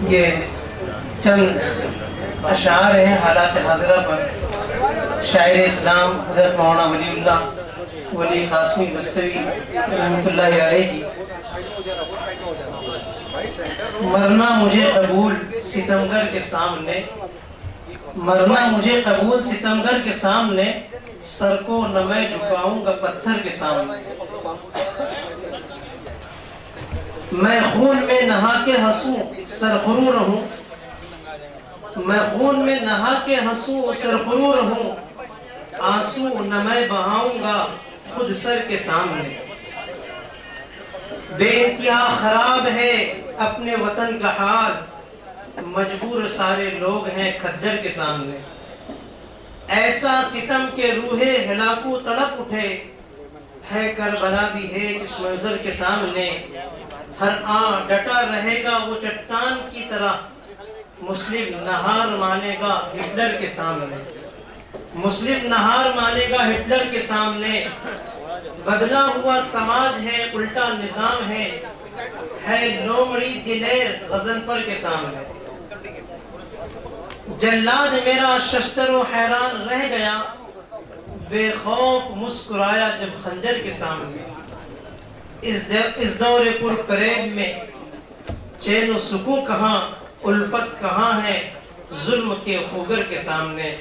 یہ چند اشعار ہیں حالات حاضرہ پر شاعر اسلام حضرت مولانا ولی اللہ ولی قاسمی بستوی رحمۃ اللہ علیہ کی۔ مرنا مجھے قبول ستمگر کے سامنے، مرنا مجھے قبول ستمگر کے سامنے، سر کو نہ میں جھکاؤں گا پتھر کے سامنے۔ میں خون میں نہا کے ہنسوں سرخرو رہوں، میں خون میں نہا کے ہنسوں سرخرو رہوں، آنسو نہ میں بہاؤں گا خود سر کے سامنے۔ بے انتہا خراب ہے اپنے وطن کا حال، مجبور سارے لوگ ہیں کھدر کے سامنے۔ ایسا ستم کے روح ہلاکو تڑپ اٹھے، ہے کربلا بھی ہے جس منظر کے سامنے۔ ہر آن ڈٹا رہے گا وہ چٹان کی طرح، مسلم نہار مانے گا ہٹلر کے سامنے۔ مسلم نہار مانے گا ہٹلر کے سامنے۔ بدلا ہوا سماج ہے الٹا نظام ہے لومڑی دلیر غضنفر کے سامنے۔ جلاد میرا ششتر و حیران رہ گیا، بے خوف مسکرایا جب خنجر کے سامنے۔ اس دور پر فریب میں چین و سکون کہاں، الفت کہاں ہے ظلم کے خوگر کے سامنے۔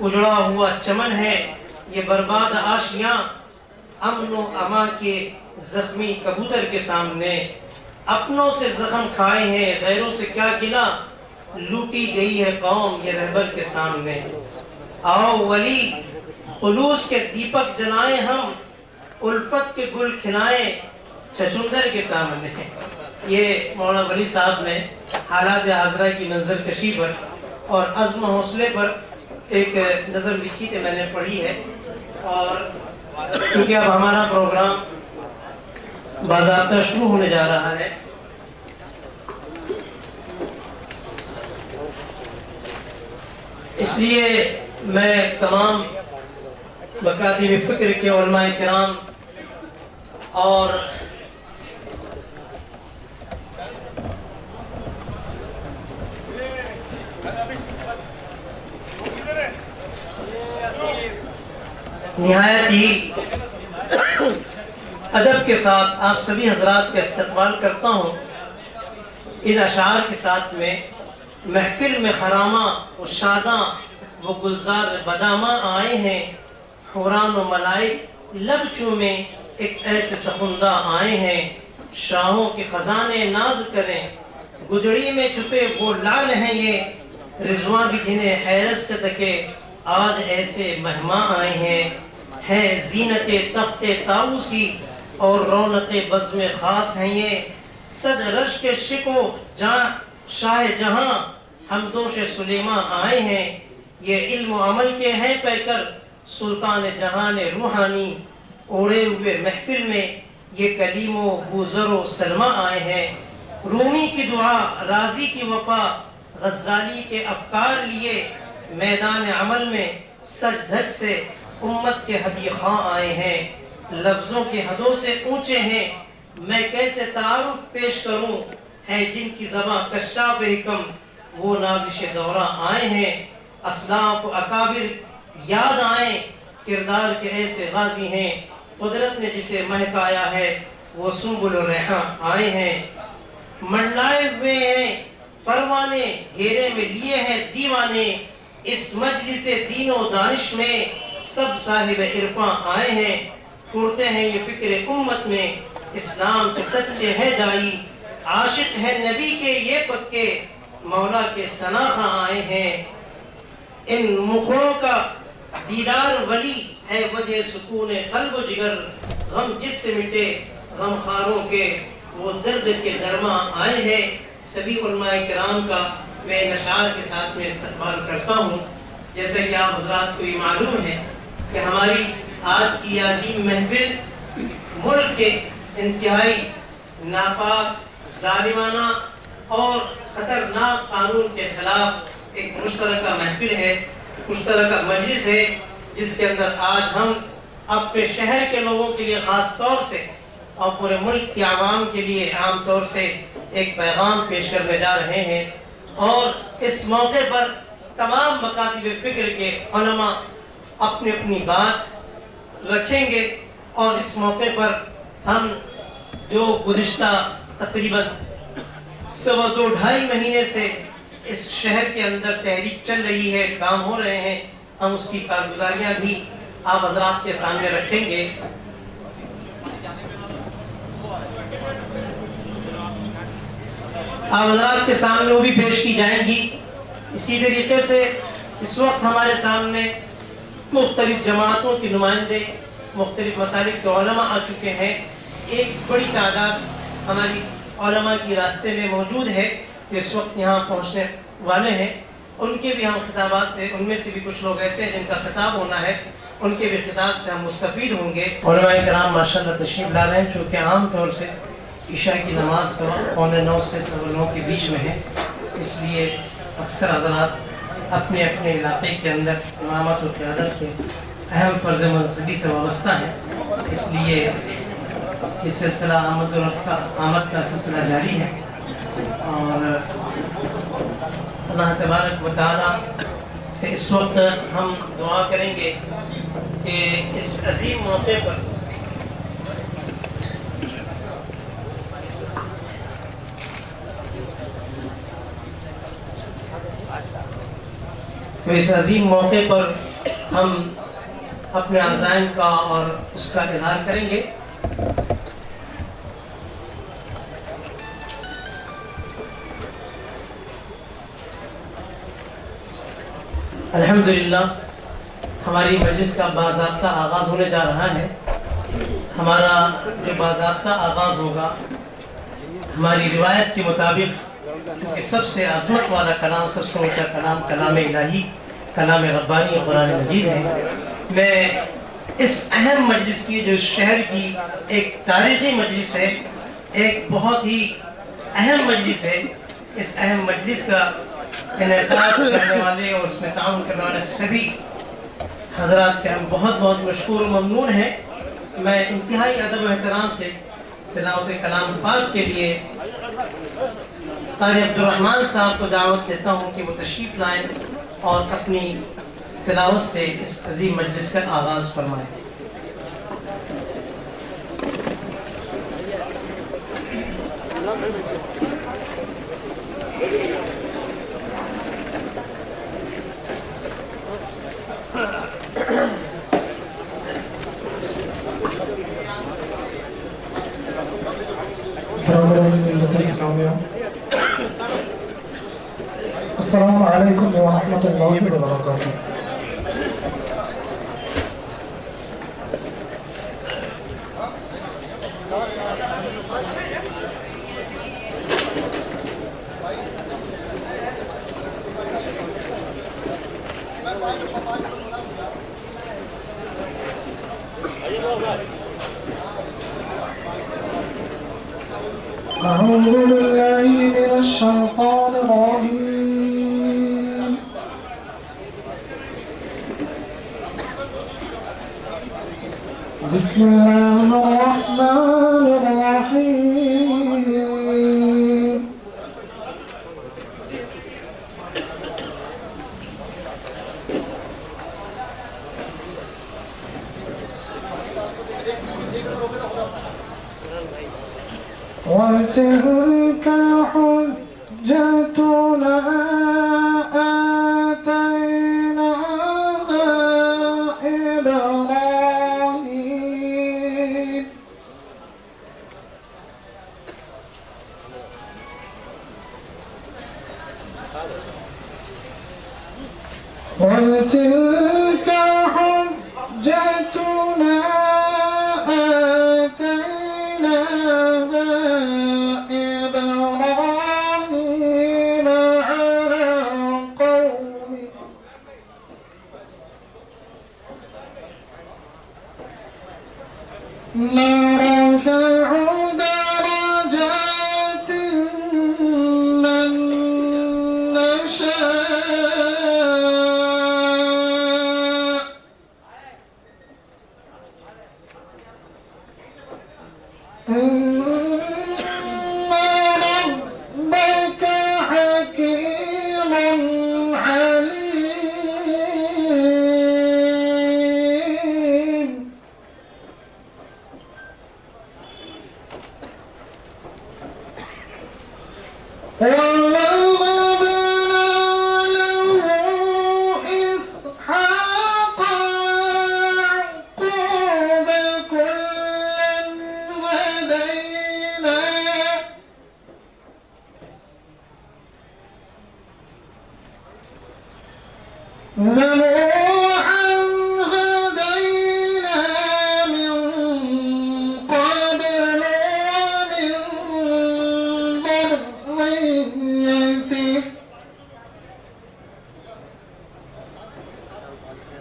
اجڑا ہوا چمن ہے یہ برباد آشیاں، امن و امان کے زخمی کبوتر کے سامنے۔ اپنوں سے زخم کھائے ہیں غیروں سے کیا گلا، لوٹی گئی ہے قوم یہ رہبر کے سامنے۔ آؤ ولی خلوص کے دیپک جلائیں ہم، الفت کے گل کھلائیں چچندر کے سامنے۔ یہ مولانا ولی صاحب نے حالات حاضرہ کی منظر کشی پر اور عزم و حوصلے پر ایک نظم لکھی تھی، میں نے پڑھی ہے۔ اور کیونکہ اب ہمارا پروگرام باضابطہ شروع ہونے جا رہا ہے، اس لیے میں تمام مکاتب فکر کے علماء کرام اور نہایت ہی ادب کے ساتھ آپ سبھی حضرات کا استقبال کرتا ہوں۔ ان اشعار کے ساتھ میں محفل میں خرامہ و شاداں وہ گلزار بداماں آئے ہیں، حوران و ملائک لب چومے ایک ایسے سخندہ آئے ہیں۔ شاہوں کے خزانے ناز کریں، گجڑی میں چھپے وہ لال ہیں یہ، رضواں بھی جنہیں حیرت سے تکے آج ایسے مہماں آئے ہیں۔ ہے زینت تخت طاؤسی اور رونق بزم خاص ہیں یہ، صد رش کے شکو جہاں شاہ جہاں ہمدوش سلیماں آئے ہیں۔ یہ علم و عمل کے ہیں پیکر سلطان جہان روحانی، اوڑے ہوئے محفل میں یہ کلیم و بوذر و سلمہ آئے ہیں۔ رومی کی دعا رازی کی وفا غزالی کے افکار لیے، میدان عمل میں سج دھج سے امت کے ہدی خواں آئے ہیں۔ لفظوں کے حدوں سے اونچے ہیں، میں کیسے تعارف پیش کروں، ہے جن کی زباں کشاف حکم وہ نازش دورہ آئے ہیں۔ اسلاف و اکابر یاد آئیں، کردار کے ایسے غازی ہیں، قدرت نے جسے مہکایا ہے وہ سنبل و ریحاں آئے ہیں۔ منڈلائے ہوئے ہیں پروانے، گھیرے میں لیے ہیں دیوانے، اس مجلس دین و دانش میں سب صاحب عرفاں آئے ہیں۔ کرتے ہیں یہ فکر امت میں اسلام کے سچے ہیں دائی، عاشق ہے نبی کے یہ پکے مولا کے ثناخواں آئے ہیں۔ ان مخڑوں کا دیدار ولی ہے وجہ سکون قلب و جگر، غم جس سے مٹے غم خاروں کے وہ درد کے درماں آئے ہیں۔ سبھی علماء کرام کا میں اشعار کے ساتھ میں استقبال کرتا ہوں۔ جیسے کہ آپ حضرات کو یہ معلوم ہے کہ ہماری آج کی عظیم محفل ملک کے انتہائی ناپاک، ظالمانہ اور خطرناک قانون کے خلاف ایک مشترکہ محفل ہے، مشترکہ مجلس ہے، جس کے اندر آج ہم اپنے شہر کے لوگوں کے لیے خاص طور سے اور پورے ملک کی عوام کے لیے عام طور سے ایک پیغام پیش کرنے جا رہے ہیں، اور اس موقع پر تمام مکاتب فکر کے علماء اپنی اپنی بات رکھیں گے، اور اس موقع پر ہم جو گزشتہ تقریباً 2.5 مہینے سے اس شہر کے اندر تحریک چل رہی ہے، کام ہو رہے ہیں، ہم اس کی کارگزاریاں بھی آپ حضرات کے سامنے رکھیں گے۔ آپ حضرات کے سامنے وہ بھی پیش کی جائیں گی۔ اسی طریقے سے اس وقت ہمارے سامنے مختلف جماعتوں کے نمائندے، مختلف مسالک کے علماء آ چکے ہیں۔ ایک بڑی تعداد ہماری علماء کی راستے میں موجود ہے جو اس وقت یہاں پہنچنے والے ہیں، ان کے بھی ہم خطابات سے، ان میں سے بھی کچھ لوگ ایسے ہیں جن کا خطاب ہونا ہے، ان کے بھی خطاب سے ہم مستفید ہوں گے۔ علماء کرام ماشاءاللہ تشریف لا رہے ہیں، چونکہ عام طور سے عشاء کی نماز کا وقت 8:45 سے 9:15 کے بیچ میں ہے، اس لیے اکثر حضرات اپنے اپنے علاقے کے اندر امامت و قیادت کے اہم فرض منصبی سے وابستہ ہیں، اس لیے یہ سلسلہ آمد کا سلسلہ جاری ہے، اور اللہ تبارک و تعالی سے اس وقت ہم دعا کریں گے کہ اس عظیم موقع پر ہم اپنے عزائم کا اور اس کا اظہار کریں گے۔ الحمدللہ ہماری مجلس کا باضابطہ آغاز ہونے جا رہا ہے۔ ہمارا جو باضابطہ آغاز ہوگا ہماری روایت کے مطابق، کہ سب سے عظمت والا کلام، سب سے اونچا کلام کلام الہی، کلام ربانی قرآن مجید ہے۔ میں اس اہم مجلس کی، جو اس شہر کی ایک تاریخی مجلس ہے، ایک بہت ہی اہم مجلس ہے، اس اہم مجلس کا انعقاد کرنے والے اور اس میں تعاون کرنے والے سبھی حضرات کے ہم بہت بہت مشکور و ممنون ہیں۔ میں انتہائی ادب و احترام سے تلاوت کلام پاک کے لیے قاری عبدالرحمن صاحب کو دعوت دیتا ہوں کہ وہ تشریف لائیں اور اپنی تلاوت سے اس عظیم مجلس کا آغاز فرمائیں۔ برادران ملت اسلامیہ، السلام علیکم ورحمۃ اللہ وبرکاتہ۔ اعوذ باللہ من الشیطان الرجیم، بسم اللہ الرحمن الرحیم۔ وَتِلْكَ حُجَّتُنَا آتَيْنَاهَا إِبْرَاهِيمَ وَتِلْكَ حُجَّتُنَا نرفع درجات من نشاء ونوحا هدينا من قبل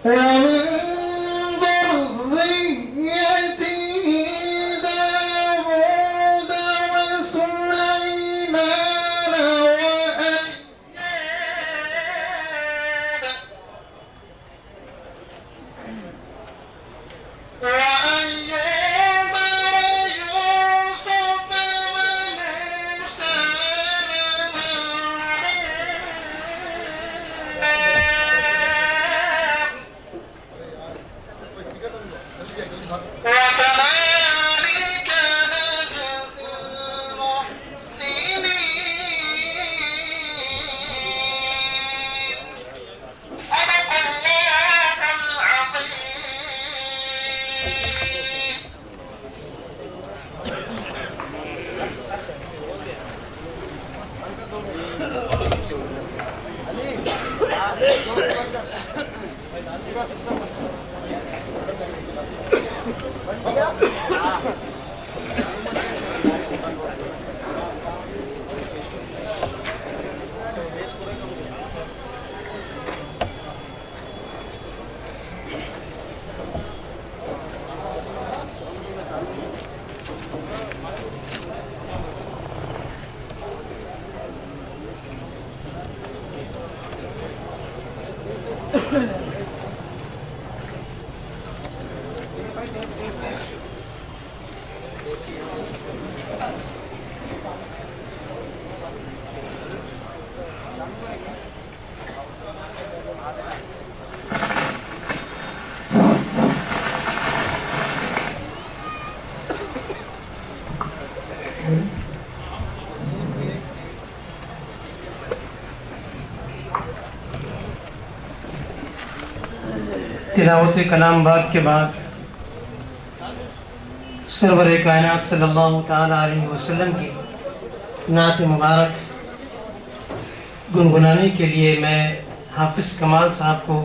ومن ذريته داود وسليمان وأيوب ويوسف وموسى وكذلك نجزي المحسنين. صدق الله العظيم. تلاوت کلام باغ کے بعد سرور کائنات صلی اللہ تعالیٰ علیہ وسلم کی نعت مبارک گنگنانے کے لیے میں حافظ کمال صاحب کو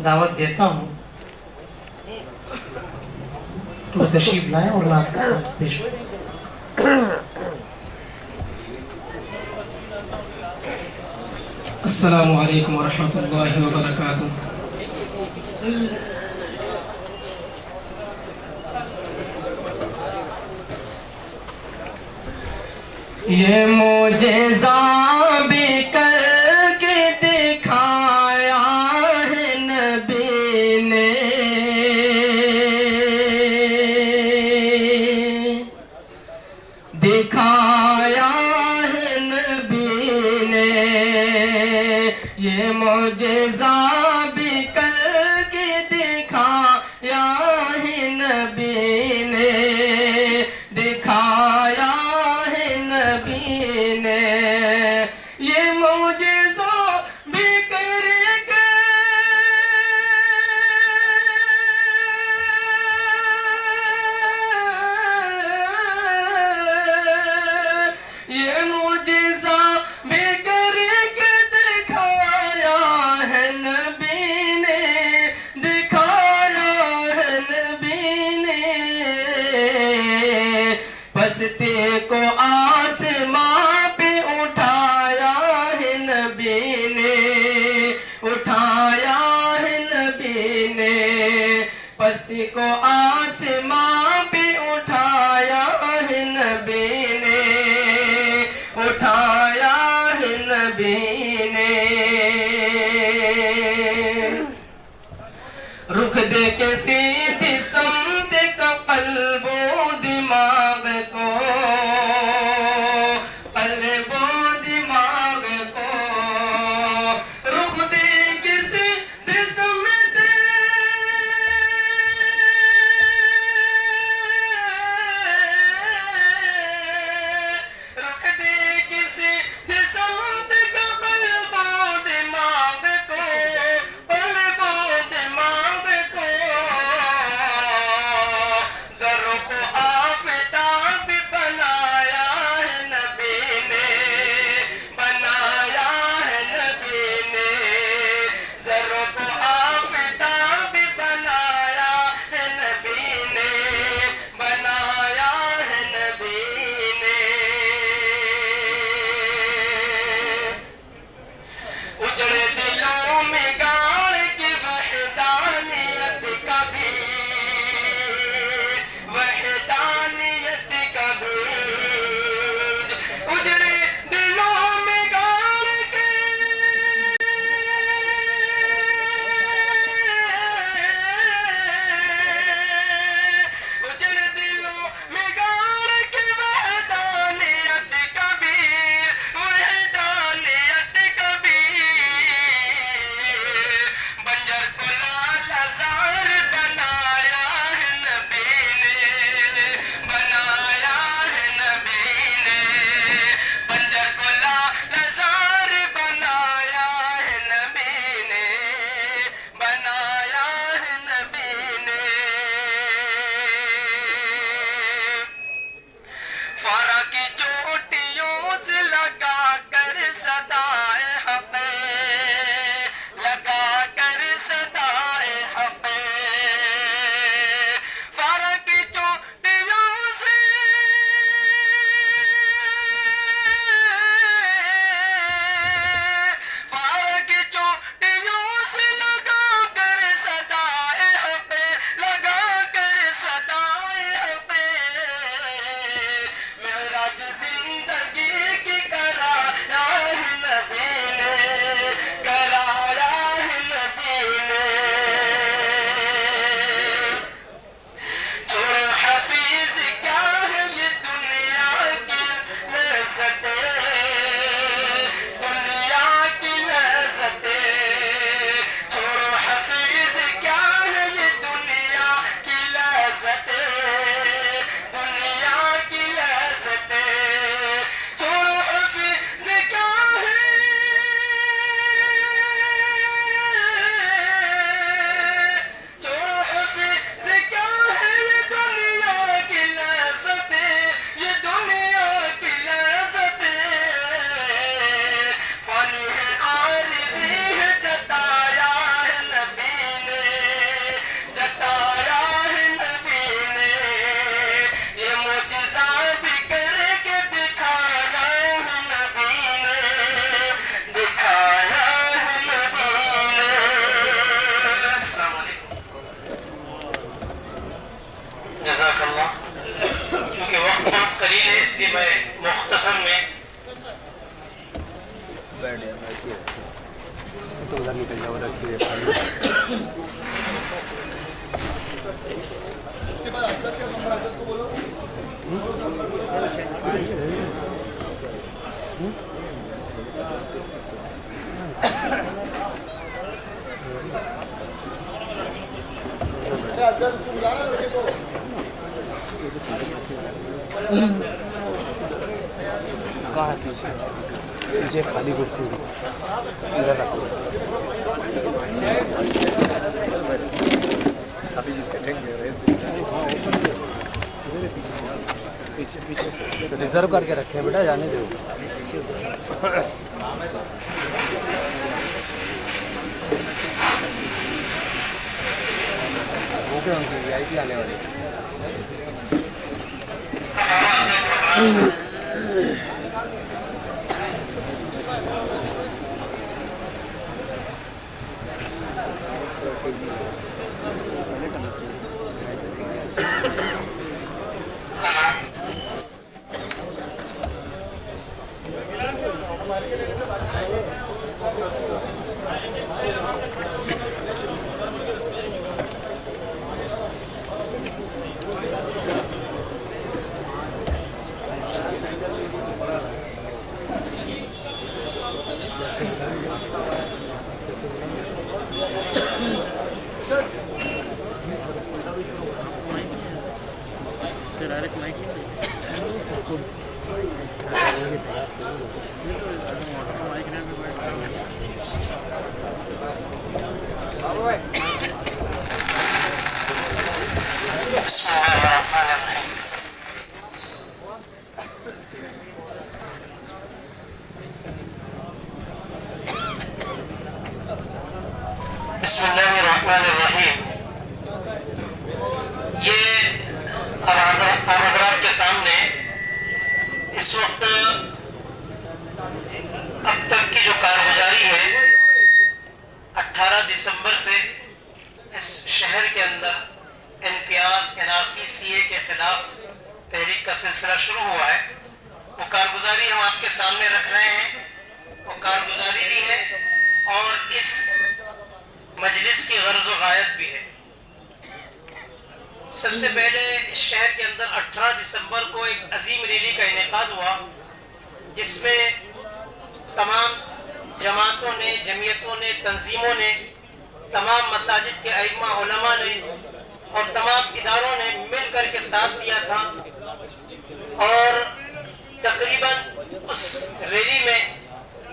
دعوت دیتا ہوں کہ وہ تشریف لائیں اور نعت کا پیش کریں. السلام علیکم ورحمۃ اللہ وبرکاتہ. یہ معجزہ بھی کر کے دکھایا ہے نبی نے، دکھایا ہے نبی نے. یہ معجزہ بھی کر کے دکھایا ہے نبی نے، دکھایا ہے نبی نے. یہ معجزہ بھی کر کے یہ معجزہ بھی کر کے دکھایا ہے نبی نے، دکھایا ہے نبی نے. پستے کو آسمان پہ اٹھایا ہے نبی نے، اٹھایا ہے نبی نے. پستی کو آسمان پہ اٹھایا ہے نبی نے، اٹھایا ہے نبی نے. رخ دے کے سیدھی سمت کا قلب و دماغ کو، قلب و دماغ کو. رخ دے کے سیدھی سمت، رکھ دے کسی سمت کا قلب و دماغ کو، قلب و دماغ کو. تو ادھر نکل جاؤ رکھیے کہاں ہے پیچھے خالی کرسی ادھر رکھو پیچھے پیچھے ریزرو کر کے رکھے بیٹا جانے دو اوکے وی آئی پی آنے والے بسم الله الرحمن الرحيم بسم الله الرحمن الرحیم. یہ آپ حضرات کے سامنے اس وقت اب تک کی جو کارگزاری ہے 18 دسمبر سے اس شہر کے اندر انقیاد NRC CA کے خلاف تحریک کا سلسلہ شروع ہوا ہے، وہ کارگزاری ہم آپ کے سامنے رکھ رہے ہیں. وہ کارگزاری بھی ہے اور اس مجلس کی غرض و غایت بھی ہے. سب سے پہلے اس شہر کے اندر 18 دسمبر کو ایک عظیم ریلی کا انعقاد ہوا جس میں تمام جماعتوں نے، جمعیتوں نے، تنظیموں نے، تمام مساجد کے ائمہ علماء نے اور تمام اداروں نے مل کر کے ساتھ دیا تھا. اور تقریباً اس ریلی میں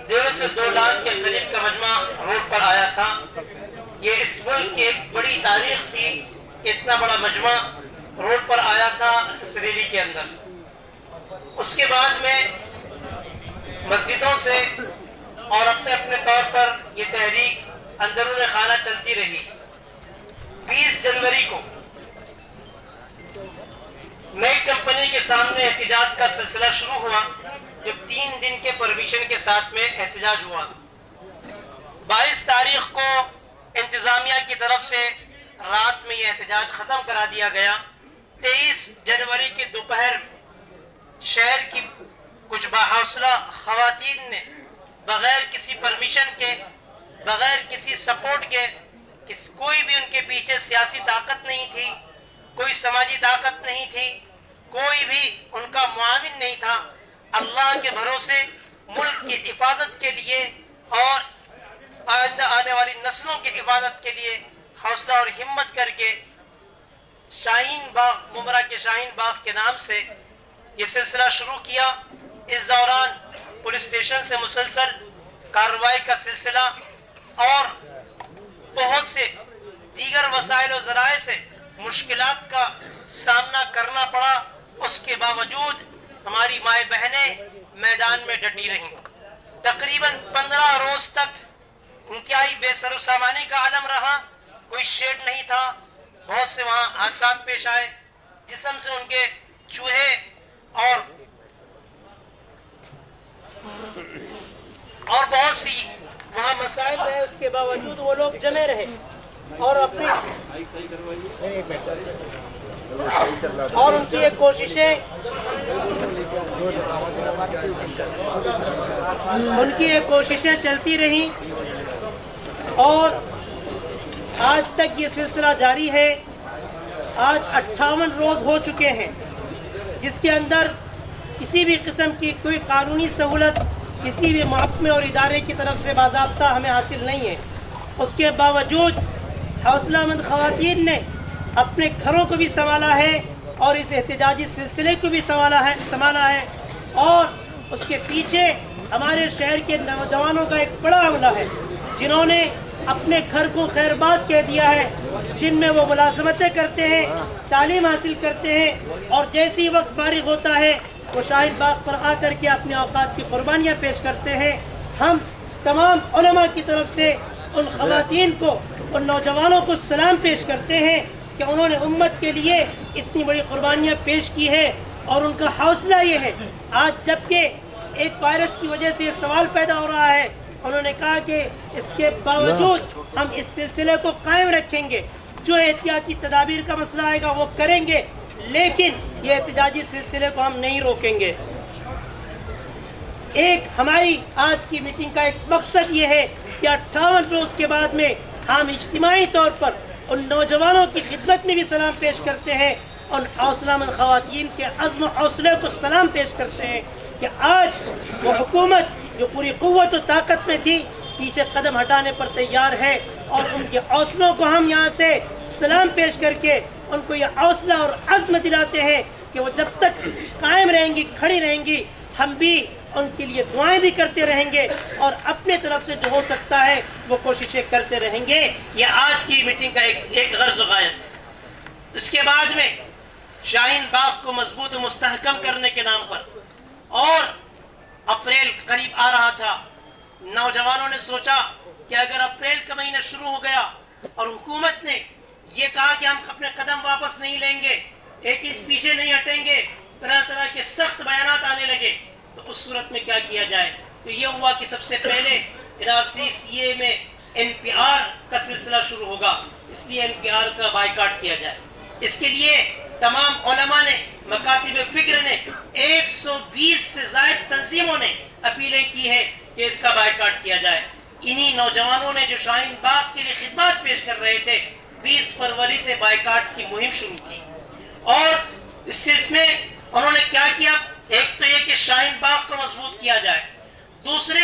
1.5 سے 2 لاکھ کے قریب کا مجمع روڈ پر آیا تھا. یہ اس ملک کی ایک بڑی تاریخ تھی کہ اتنا بڑا مجمع روڈ پر آیا تھا اس ریلی کے اندر. اس کے بعد میں مسجدوں سے اور اپنے اپنے طور پر یہ تحریک اندرون خانہ چلتی رہی. 20 جنوری کو نئی کمپنی کے سامنے احتجاج کا سلسلہ شروع ہوا جو 3 دن کے پرمیشن کے ساتھ میں احتجاج ہوا. 22 تاریخ کو انتظامیہ کی طرف سے رات میں یہ احتجاج ختم کرا دیا گیا. 23 جنوری کی دوپہر شہر کی کچھ باحوصلہ خواتین نے بغیر کسی پرمیشن کے، بغیر کسی سپورٹ کے، کوئی بھی ان کے پیچھے سیاسی طاقت نہیں تھی، کوئی سماجی طاقت نہیں تھی، کوئی بھی ان کا معاون نہیں تھا، اللہ کے بھروسے ملک کی حفاظت کے لیے اور آئندہ آنے والی نسلوں کی حفاظت کے لیے حوصلہ اور ہمت کر کے شاہین باغ، ممرہ کے شاہین باغ کے نام سے یہ سلسلہ شروع کیا. اس دوران پولیس اسٹیشن سے مسلسل کارروائی کا سلسلہ اور بہت سے دیگر وسائل و ذرائع سے مشکلات کا سامنا کرنا پڑا. اس کے باوجود ہماری مائیں بہنیں میدان میں ڈٹی رہیں. تقریباً 15 روز تک انتہائی بے سر و سامانی کا عالم رہا. کوئی شیڈ نہیں تھا. بہت سے وہاں حادثات پیش آئے، جسم سے ان کے چوہے اور بہت سی وہاں مسائل رہے. اس کے باوجود وہ لوگ جمے رہے اور اپنی اور ان کی یہ کوششیں چلتی رہیں اور آج تک یہ سلسلہ جاری ہے. آج 58 روز ہو چکے ہیں جس کے اندر کسی بھی قسم کی کوئی قانونی سہولت کسی بھی محکمے اور ادارے کی طرف سے باضابطہ ہمیں حاصل نہیں ہے. اس کے باوجود حوصلہ مند خواتین نے اپنے گھروں کو بھی سنبھالا ہے اور اس احتجاجی سلسلے کو بھی سنبھالا ہے اور اس کے پیچھے ہمارے شہر کے نوجوانوں کا ایک بڑا عملہ ہے جنہوں نے اپنے گھر کو خیر باد کہہ دیا ہے. دن میں وہ ملازمتیں کرتے ہیں, تعلیم حاصل کرتے ہیں اور جیسے ہی وقت فارغ ہوتا ہے وہ شاہد باغ پر آ کر کے اپنے اوقات کی قربانیاں پیش کرتے ہیں. ہم تمام علماء کی طرف سے ان خواتین کو, ان نوجوانوں کو سلام پیش کرتے ہیں کہ انہوں نے امت کے لیے اتنی بڑی قربانیاں پیش کی ہے اور ان کا حوصلہ یہ ہے. آج جبکہ ایک وائرس کی وجہ سے یہ سوال پیدا ہو رہا ہے, انہوں نے کہا کہ اس کے باوجود ہم اس سلسلے کو قائم رکھیں گے, جو احتیاطی تدابیر کا مسئلہ آئے گا وہ کریں گے, لیکن یہ احتجاجی سلسلے کو ہم نہیں روکیں گے. ایک ہماری آج کی میٹنگ کا ایک مقصد یہ ہے کہ 58 روز کے بعد میں ہم اجتماعی طور پر ان نوجوانوں کی خدمت میں بھی سلام پیش کرتے ہیں, ان حوصلہ مند خواتین کے عزم و حوصلے کو سلام پیش کرتے ہیں کہ آج وہ حکومت جو پوری قوت و طاقت میں تھی پیچھے قدم ہٹانے پر تیار ہے اور ان کے حوصلوں کو ہم یہاں سے سلام پیش کر کے ان کو یہ حوصلہ اور عزم دلاتے ہیں کہ وہ جب تک قائم رہیں گی, کھڑی رہیں گی, ہم بھی ان کے لیے دعائیں بھی کرتے رہیں گے اور اپنے طرف سے جو ہو سکتا ہے وہ کوششیں کرتے رہیں گے. یہ آج کی میٹنگ کا ایک غرض و غایت ہے. اس کے بعد میں شاہین باغ کو مضبوط و مستحکم کرنے کے نام پر, اور اپریل قریب آ رہا تھا, نوجوانوں نے سوچا کہ اگر اپریل کا مہینہ شروع ہو گیا اور حکومت نے یہ کہا کہ ہم اپنے قدم واپس نہیں لیں گے, ایک انچ پیچھے نہیں ہٹیں گے, طرح طرح کے سخت بیانات آنے لگے, تو اس صورت میں کیا کیا جائے. تو یہ ہوا کہ سب سے پہلے NRC میں NPR کا سلسلہ شروع ہوگا, اس لیے NPR کا بائیکاٹ کیا جائے. اس کے لیے تمام علماء نے, مکاتب فکر نے, 120 سے زائد تنظیموں نے اپیلیں کی ہے کہ اس کا بائیکاٹ کیا جائے. انہی نوجوانوں نے جو شاہین باغ کے لیے خدمات پیش کر رہے تھے 20 فروری سے بائیکاٹ کی مہم شروع کی. اور اس میں انہوں نے کیا کیا, ایک تو یہ کہ شاہین باغ کو مضبوط کیا جائے, دوسرے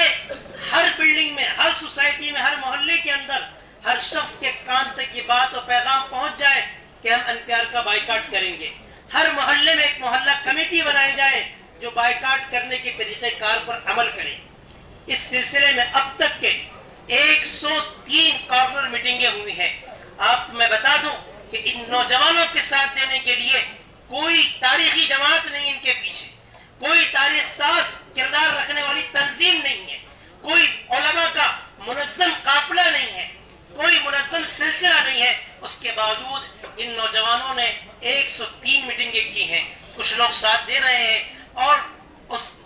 ہر بلڈنگ میں, ہر سوسائٹی میں, ہر محلے کے اندر ہر شخص کے کان تک یہ بات اور پیغام پہنچ جائے کہ ہم NPR کا بائیکاٹ کریں گے. ہر محلے میں ایک محلہ کمیٹی بنائی جائے جو بائیکاٹ کرنے کے طریقہ کار پر عمل کرے. اس سلسلے میں اب تک کے 103 کارنر میٹنگیں ہوئی ہیں. میں بتا دوں کہ ان نوجوانوں کے ساتھ دینے کے لیے کوئی تاریخی جماعت نہیں, ان کے پیچھے کوئی تاریخ ساز کردار رکھنے والی تنظیم نہیں ہے, کوئی علماء کا منظم قافلہ نہیں ہے, کوئی منظم سلسلہ نہیں ہے. اس کے باوجود ان نوجوانوں نے 103 میٹنگیں کی ہیں. کچھ لوگ ساتھ دے رہے ہیں اور اس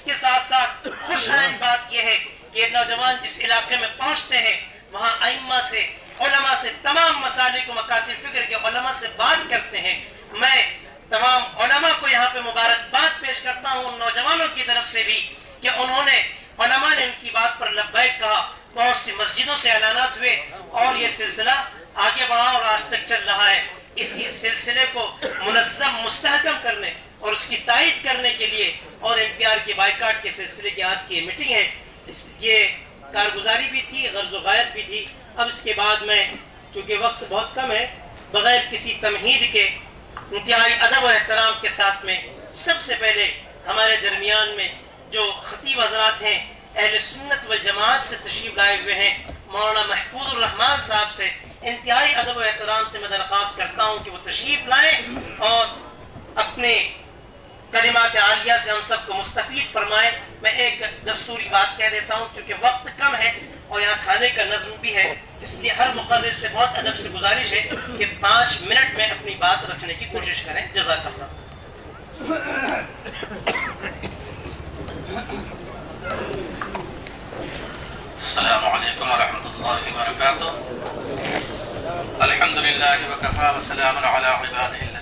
کے ساتھ ساتھ خوشحال بات یہ ہے کہ نوجوان جس علاقے میں پہنچتے ہیں وہاں ائمہ سے, علماء سے, تمام مسالک و مکاتب فکر کے علماء سے بات کرتے ہیں. میں تمام علماء کو یہاں پہ مبارکباد پیش کرتا ہوں ان نوجوانوں کی طرف سے بھی کہ انہوں نے, علماء نے ان کی بات پر لبیک کہا. بہت سی مسجدوں سے اعلانات ہوئے اور یہ سلسلہ آگے بڑھا اور آج تک چل رہا ہے. اسی سلسلے کو منظم مستحکم کرنے اور اس کی تائید کرنے کے لیے اور NPR کے بائیکاٹ کے سلسلے کی آج کی میٹنگ ہے. یہ کارگزاری بھی تھی, غرض و غایت بھی تھی. اب اس کے بعد میں, چونکہ وقت بہت کم ہے, بغیر کسی تمہید کے انتہائی ادب و احترام کے ساتھ میں سب سے پہلے ہمارے درمیان میں جو خطیب حضرات ہیں اہل سنت والجماعت سے تشریف لائے ہوئے ہیں, مولانا محفوظ الرحمان صاحب سے انتہائی ادب و احترام سے میں درخواست کرتا ہوں کہ وہ تشریف لائیں اور اپنے کلمات عالیہ سے ہم سب کو مستفید فرمائیں. میں ایک دستوری بات کہہ دیتا ہوں کیونکہ وقت کم ہے اور یہاں کھانے کا نظم بھی ہے, اس لیے ہر مقرر سے بہت ادب سے گزارش ہے کہ 5 منٹ میں اپنی بات رکھنے کی کوشش کریں. جزاک اللہ. السلام علیکم ورحمۃ اللہ وبرکاتہ. الحمد للہ وکفی وسلام علی عبادہ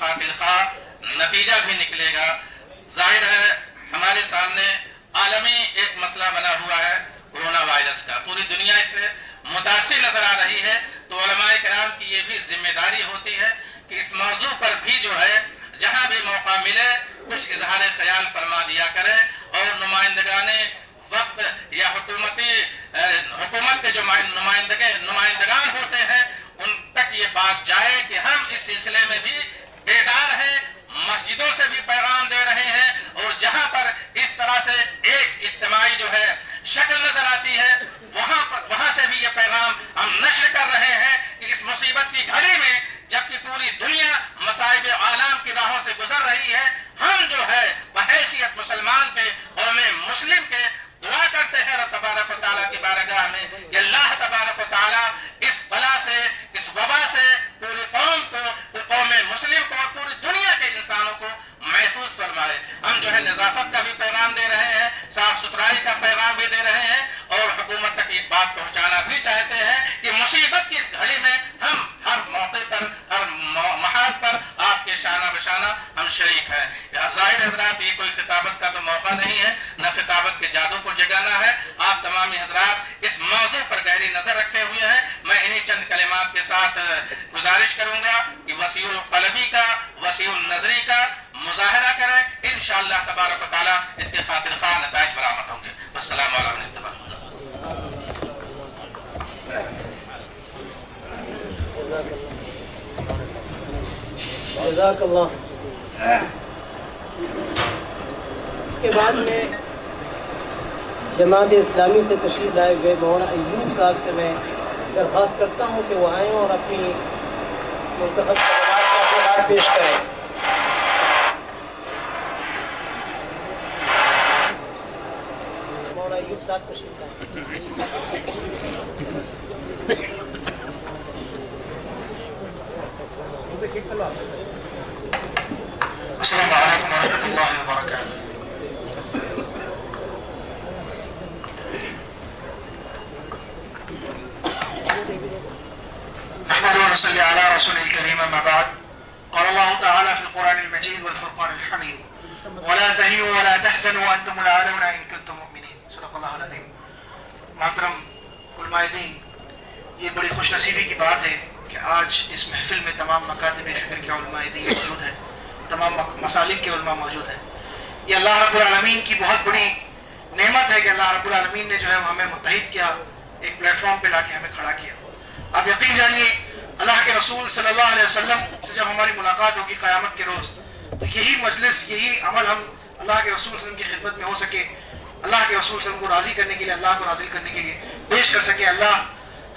خاطر خواہ نتیجہ بھی نکلے گا. ظاہر ہے ہمارے سامنے عالمی ایک مسئلہ بنا ہوا ہے کورونا وائرس کا. پوری دنیا اس سے متاثر نظر آ رہی ہے. تو علماء کرام کی یہ بھی ذمہ داری ہوتی ہے کہ اس موضوع پر بھی جو ہے جہاں بھی موقع ملے کچھ اظہار خیال فرما دیا کریں اور نمائندگان وقت یا حکومت کے جو نمائندگان ہوتے ہیں ان تک یہ بات جائے کہ ہم اس سلسلے میں بھی بیدار ہیں. مسجدوں سے بھی پیغام دے رہے ہیں اور جہاں پر اس طرح سے ایک اجتماعی جو ہے شکل نظر آتی ہے وہاں سے بھی یہ پیغام ہم نشر کر رہے ہیں کہ اس مصیبت کی گھڑی میں جبکہ پوری دنیا مصائب عالم کی راہوں سے گزر رہی ہے ہم جو ہے بحیثیت مسلمان کے قوم مسلم کے دعا کرتے ہیں رب تبارک و تعالیٰ کی بارگاہ میں کہ اللہ تبارک و تعالیٰ اس بلا سے اس وبا سے پوری قوم کو قوم مسلم کو اور پوری دنیا کے انسانوں کو محفوظ فرمائے. ہم جو ہے نظافت کا بھی پیغام دے رہے ہیں, صاف ستھرائی کا پیغام بھی دے رہے ہیں اور حکومت تک ایک بات پہنچانا بھی چاہتے ہیں کہ مصیبت کی اس گھڑی میں ہم ہر موقع پر ہر محاذ پر آپ کے شانہ بشانہ ہم شریک ہیں. ظاہر حضرات یہ کوئی خطابت کا تو موقع نہیں ہے, نہ خطابت کے جادو کو جگانا ہے. آپ تمام حضرات اس موضوع پر گہری نظر رکھے ہوئے ہیں. میں انہی چند کلمات کے ساتھ گزارش کروں گا کہ وسیع القلبی کا وسیع النظری کا مظاہرہ کریں. انشاءاللہ تبارک و تعالیٰ اس کے خاطر خواہ نتائج برآمد ہوں گے. والسلام علیکم ورحمۃ اللہ. جزاک اللہ. اس کے بعد میں جماعت اسلامی سے تشریف لائے ہوئے مولانا ایوب صاحب سے میں درخواست کرتا ہوں کہ وہ آئیں اور اپنی منتخب کلمات کا اپنا پیش کریں. مولانا ایوب صاحب تشریف لائیں. السلام علیکم ورحمۃ اللہ وبرکاتہ. نحمده ونصلي على رسوله الكريم اما بعد. قال الله تعالى في القرآن المجيد والفرقان الحميد ولا تهنوا ولا تحزنوا وانتم الأعلون ان كنتم مؤمنين. صدق اللہ العظیم. محترم علماء دین, یہ بڑی خوش نصیبی کی بات ہے کہ آج اس محفل میں تمام مکاتب فکر کے علماء دین موجود ہیں, تمام مسالک کے علماء موجود ہیں. یہ اللہ رب العالمین کی بہت بڑی نعمت ہے کہ اللہ رب العالمین نے جو ہے ہمیں متحد کیا, ایک پلیٹ فارم پہ لا کے ہمیں کھڑا کیا. آپ یقین جانیے اللہ کے رسول صلی اللہ علیہ وسلم سے جب ہماری ملاقات ہوگی قیامت کے روز تو یہی مجلس یہی عمل ہم اللہ کے رسول صلی اللہ علیہ وسلم کی خدمت میں ہو سکے, اللہ کے رسول صلی اللہ علیہ وسلم کو راضی کرنے کے لیے, اللہ کو راضی کرنے کے لیے پیش کر سکے. اللہ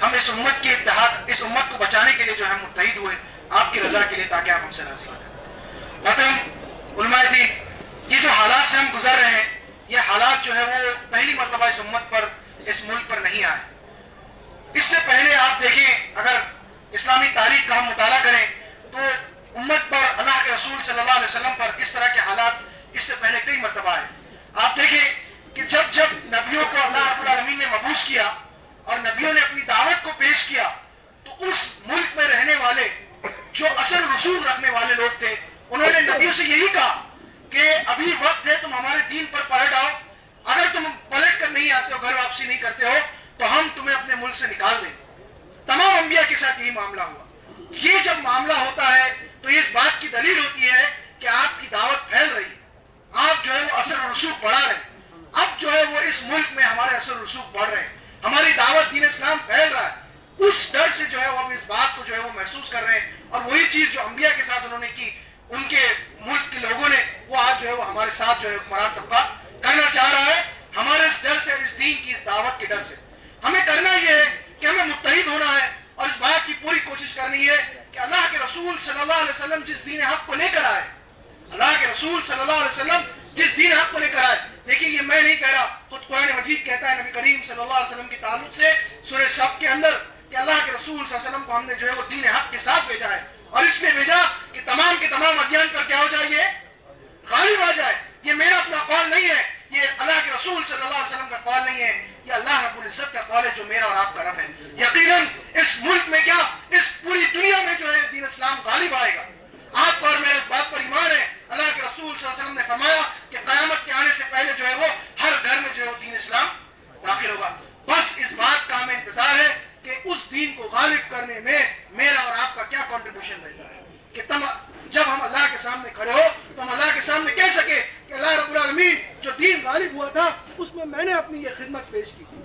ہم اس امت کے اتحاد, اس امت کو بچانے کے لیے جو ہے متحد ہوئے آپ کی رضا کے لیے تاکہ آپ ہم سے راضی ہو جائیں. محترم علماء دین, یہ جو حالات سے ہم گزر رہے ہیں یہ حالات جو ہے وہ پہلی مرتبہ اس امت پر, اس ملک پر نہیں آئے. اس سے پہلے آپ دیکھیں اگر اسلامی تاریخ کا ہم مطالعہ کریں تو امت پر, اللہ کے رسول صلی اللہ علیہ وسلم پر اس طرح کے حالات اس سے پہلے کئی مرتبہ آئے. آپ دیکھیں کہ جب نبیوں کو اللہ رب العالمین نے مبعوث کیا اور نبیوں نے اپنی دعوت کو پیش کیا تو اس ملک میں رہنے والے جو اثر رسوخ رکھنے والے لوگ تھے انہوں نے نبیوں سے یہی کہا کہ ابھی وقت ہے تم ہمارے دین پر پلٹ آؤ, اگر تم پلٹ کر نہیں آتے ہو, گھر واپسی نہیں کرتے ہو تو ہم تمہیں اپنے ملک سے نکال دیں. تمام انبیاء کے ساتھ یہی معاملہ ہوا. یہ جب معاملہ ہوتا ہے تو اس بات کی دلیل ہوتی ہے کہ آپ کی دعوت پھیل رہی ہے, آپ جو ہے وہ اثر و رسوخ بڑھا رہے ہیں. اب جو ہے وہ اس ملک میں ہمارے اثر و رسوخ بڑھ رہے ہیں, ہماری دعوت دین اسلام پھیل رہا ہے. اس ڈر سے جو ہے وہ اب اس بات کو جو ہے وہ محسوس کر رہے ہیں اور وہی چیز جو انبیاء کے ساتھ انہوں نے کی, ان کے ملک کے لوگوں نے, وہ آج جو ہے وہ ہمارے ساتھ جو ہے حکمران طبقہ کرنا چاہ رہا ہے. ہمارے اس ڈر سے, اس دین کی, اس دعوت کے ڈر سے ہمیں کرنا یہ ہے کہ ہمیں متحد ہونا ہے اور اس بات کی پوری کوشش کرنی ہے کہ اللہ کے رسول صلی اللہ علیہ وسلم جس دین حق کو لے کر آئے, اللہ کے رسول صلی اللہ علیہ وسلم جس دین حق کو لے کر آئے. دیکھیے یہ میں نہیں کہہ رہا, خود قرآن مجید کہتا ہے نبی کریم صلی اللہ علیہ وسلم کے تعلق سے سورہ صف کے اندر کہ اللہ کے رسول صلی اللہ علیہ وسلم کو ہم نے جو ہے وہ دین حق کے ساتھ بھیجا ہے اور اس نے بھیجا کہ تمام کے تمام ادیان پر کیا ہو جائے, غالب آ جائے. یہ میرا اپنا قول نہیں ہے, یہ اللہ کے رسول صلی اللہ علیہ وسلم کا قول نہیں ہے, یہ اللہ رب العزت کا قول ہے جو میرا اور آپ کا رب ہے. یقیناً اس ملک میں کیا, اس پوری دنیا میں جو ہے دین اسلام غالب آئے گا. آپ کو اور میرے اس بات پر ایمان ہے، اللہ کے رسول صلی اللہ علیہ وسلم نے فرمایا کہ قیامت کے آنے سے پہلے جو ہے وہ ہر گھر میں جو ہے وہ دین اسلام داخل ہوگا. بس اس بات کا ہمیں انتظار ہے کہ اس دین کو غالب کرنے میں میرا اور آپ کا کیا کنٹریبیوشن رہتا ہے، کہ جب ہم اللہ کے سامنے کھڑے ہو تو ہم اللہ کے سامنے کہہ سکے کہ اللہ رب العالمین جو دین غالب ہوا تھا اس میں نے اپنی یہ خدمت پیش کی تھی.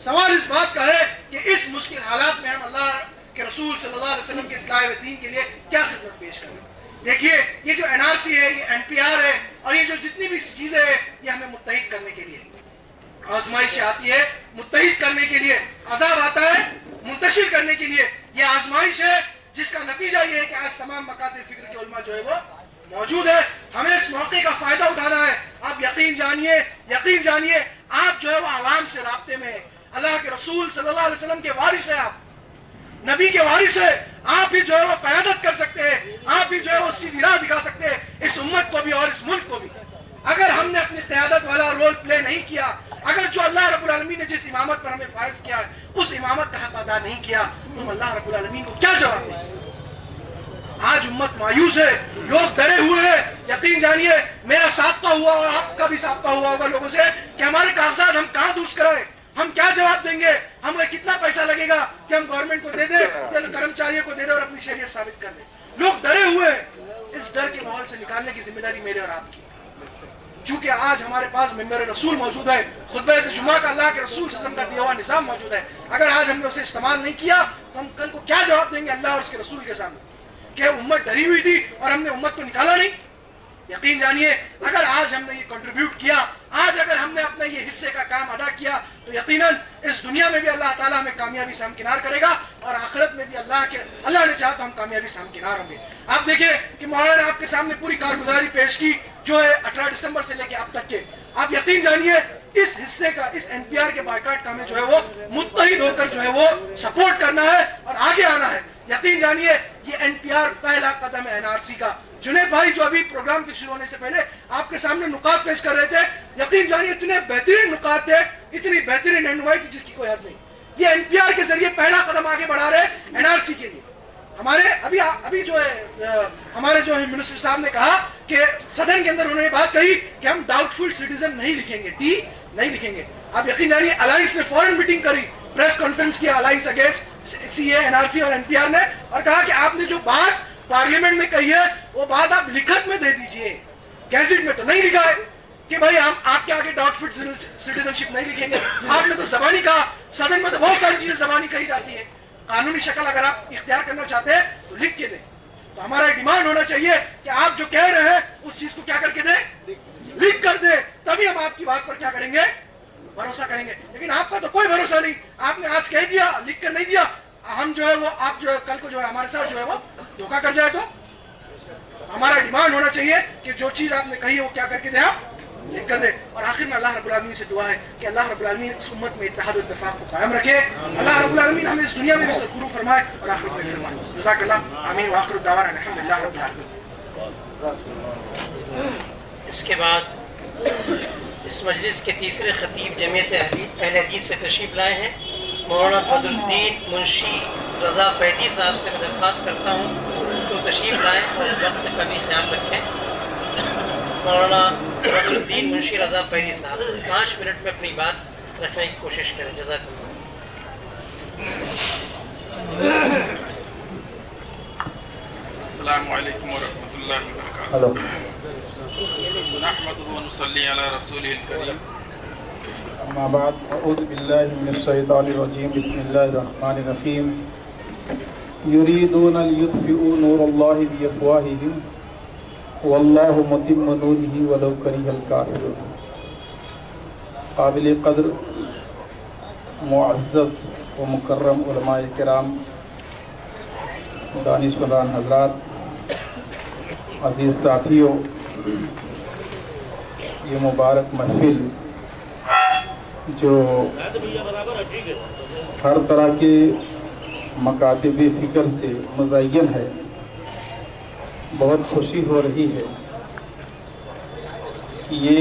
سوال اس بات کا ہے کہ اس مشکل حالات میں ہم اللہ کے رسول صلی اللہ علیہ وسلم کے اصلاح دین کے لیے کیا خدمت پیش کریں. دیکھیے یہ جو NRC ہے، یہ NPR ہے، اور یہ جو جتنی بھی چیزیں ہیں یہ ہمیں متحد کرنے کے لیے، آزمائشیں آتی ہے متحد کرنے کے لیے، عذاب آتا ہے منتشر کرنے کے لیے. یہ آزمائش ہے جس کا نتیجہ یہ ہے کہ آج تمام مکاتب فکر کے علماء جو ہے وہ موجود ہے. ہمیں اس موقع کا فائدہ اٹھانا ہے. آپ یقین جانیے آپ جو ہے وہ عوام سے رابطے میں ہیں. اللہ کے رسول صلی اللہ علیہ وسلم کے وارث ہیں، آپ نبی کے وارث ہیں. آپ بھی جو ہے وہ قیادت کر سکتے ہیں، آپ بھی جو ہے وہ سیدھی راہ دکھا سکتے ہیں اس امت کو بھی اور اس ملک کو بھی. اگر ہم نے اپنی قیادت والا رول پلے نہیں کیا، اگر جو اللہ رب العالمین نے جس امامت پر ہمیں فائز کیا ہے اس امامت کا حق ادا نہیں کیا تو ہم اللہ رب العالمین کو کیا جواب دیں؟ آج امت مایوس ہے، لوگ ڈرے ہوئے ہیں. یقین جانیے میرا سابقہ ہوا اور آپ کا بھی سابقہ ہوا ہوگا لوگوں سے کہ ہمارے کاغذات ہم کہاں درست کرائیں، ہم کیا جواب دیں گے، ہمیں کتنا پیسہ لگے گا کہ ہم گورنمنٹ کو دے دیں یا کرمچاریوں کو دے دیں اور اپنی شریعت ثابت کر دیں. لوگ ڈرے ہوئے ہیں. اس ڈر کے ماحول سے نکالنے کی ذمہ داری میرے اور آپ کی. چونکہ آج ہمارے پاس ممبر رسول موجود ہے، خطبہ جمعہ کا اللہ کے رسول صلی اللہ علیہ وسلم کا دیا ہوا نظام موجود ہے. اگر آج ہم نے اسے استعمال نہیں کیا تو ہم کل کو کیا جواب دیں گے اللہ اور اس کے رسول کے سامنے کہ امت ڈری ہوئی تھی اور ہم نے امت کو نکالا نہیں. یقین جانیے اگر آج ہم نے یہ کنٹریبیوٹ کیا، آج اگر ہم نے اپنا یہ حصے کا کام ادا کیا تو یقیناً اس دنیا میں بھی اللہ تعالیٰ ہمیں کامیابی سے ہمکنار کرے گا اور آخرت میں بھی اللہ نے چاہا تو ہم کامیابی سے ہمکنار ہوں گے. آپ دیکھیں کہ مولانا نے آپ کے سامنے پوری کارگزاری پیش کی جو ہے 18 دسمبر سے لے کے اب تک کے. آپ یقین جانیے اس حصے کا، اس NPR کے بائیکاٹ کا ہمیں جو ہے وہ متحد ہو کر جو ہے وہ سپورٹ کرنا ہے اور آگے آنا ہے. یقین جانیے یہ NPR پہلا قدم ہے NRC کا. جنید بھائی جو ابھی پروگرام کے شروع ہونے سے پہلے آپ کے سامنے نکات پیش کر رہے تھے، یقین جانیے اتنے بہترین نکات تھے، اتنی بہترین رہنمائی تھی جس کی کوئی حد نہیں. یہ NPR کے ذریعے پہلا قدم آگے بڑھا رہے ہیں NRC کے لیے. ہمارے ابھی جو ہے ہمارے جو ہے منسٹر صاحب نے کہا کہ سدن کے اندر انہوں نے بات کہی کہ ہم ڈاؤٹ فل سٹیزن نہیں لکھیں گے، ڈی نہیں لکھیں گے. آپ یقین جانیے الائنس نے فوراً میٹنگ کری، پریس کانفرنس کیا الائنس اگینسٹ CA NRC اور NPR نے، اور کہا کہ آپ نے جو بات پارلیمنٹ میں کہی ہے وہ بات آپ لکھت میں دے دیجئے. گیزٹ میں تو نہیں لکھا ہے کہ بھائی ہم آپ کے آگے ڈاؤٹ فل سٹیزن شپ نہیں لکھیں گے. آپ نے تو زبانی کہا، سدن میں تو بہت ساری چیزیں زبانی کہی جاتی ہے. قانونی شکل اگر آپ اختیار کرنا چاہتے ہیں تو لکھ کے دیں. تو ہمارا ڈیمانڈ ہونا چاہیے کہ آپ جو کہہ رہے ہیں اس چیز کو کیا کر کے دیں، لکھ کر دیں. تبھی ہم آپ کی بات پر کیا کریں گے، بھروسہ کریں گے. لیکن آپ کا تو کوئی بھروسہ نہیں. آپ نے آج کہہ دیا، لکھ کر نہیں دیا. ہم جو ہے وہ آپ جو ہے کل کو جو ہے ہمارے ساتھ جو ہے وہ دھوکہ کر جائے تو ہمارا ڈیمانڈ ہونا چاہیے کہ جو چیز آپ نے کہی ہے وہ کیا کر کے دیں، آپ لکھ کر دیں. اور آخر میں اللہ رب العالمین سے دعا ہے کہ اللہ رب العالمین اس امت میں اتحاد و اتفاق کو قائم رکھے. اللہ رب العالمین ہمیں اس دنیا میں بھی سرخرو فرمائے اور آخرت میں فرمائے. جزاک اللہ. آمین وآخر دعوانا الحمدللہ رب العالمین. اس کے بعد اس مجلس کے تیسرے خطیب جمعیت اہل حدیث سے تشریف لائے ہیں مولانا بدر الدین منشی رضا فیضی صاحب سے میں درخواست کرتا ہوں کہ وہ تشریف لائیں اور وقت کا بھی خیال رکھیں. مولانا بدر الدین منشی رضا فیضی صاحب 5 منٹ میں اپنی بات رکھنے کی کوشش کریں. جزاک اللہ. السلام علیکم ورحمۃ اللہ وبرکاتہ. نحمده ونصلي على رسوله الكريم. اما بعد اعوذ باللہ من الشیطان الرجیم. بسم اللہ الرحمن الرحیم. یریدون لیطفئوا نور اللہ بافواہہم واللہ متم نورہ ولو کرہ الکافرون. قابل قدر معزز و مکرم علماء کرام، دانشوران حضرات، عزیز ساتھیوں، یہ مبارک محفل جو ہر طرح کے مکاتب فکر سے مزین ہے، بہت خوشی ہو رہی ہے کہ یہ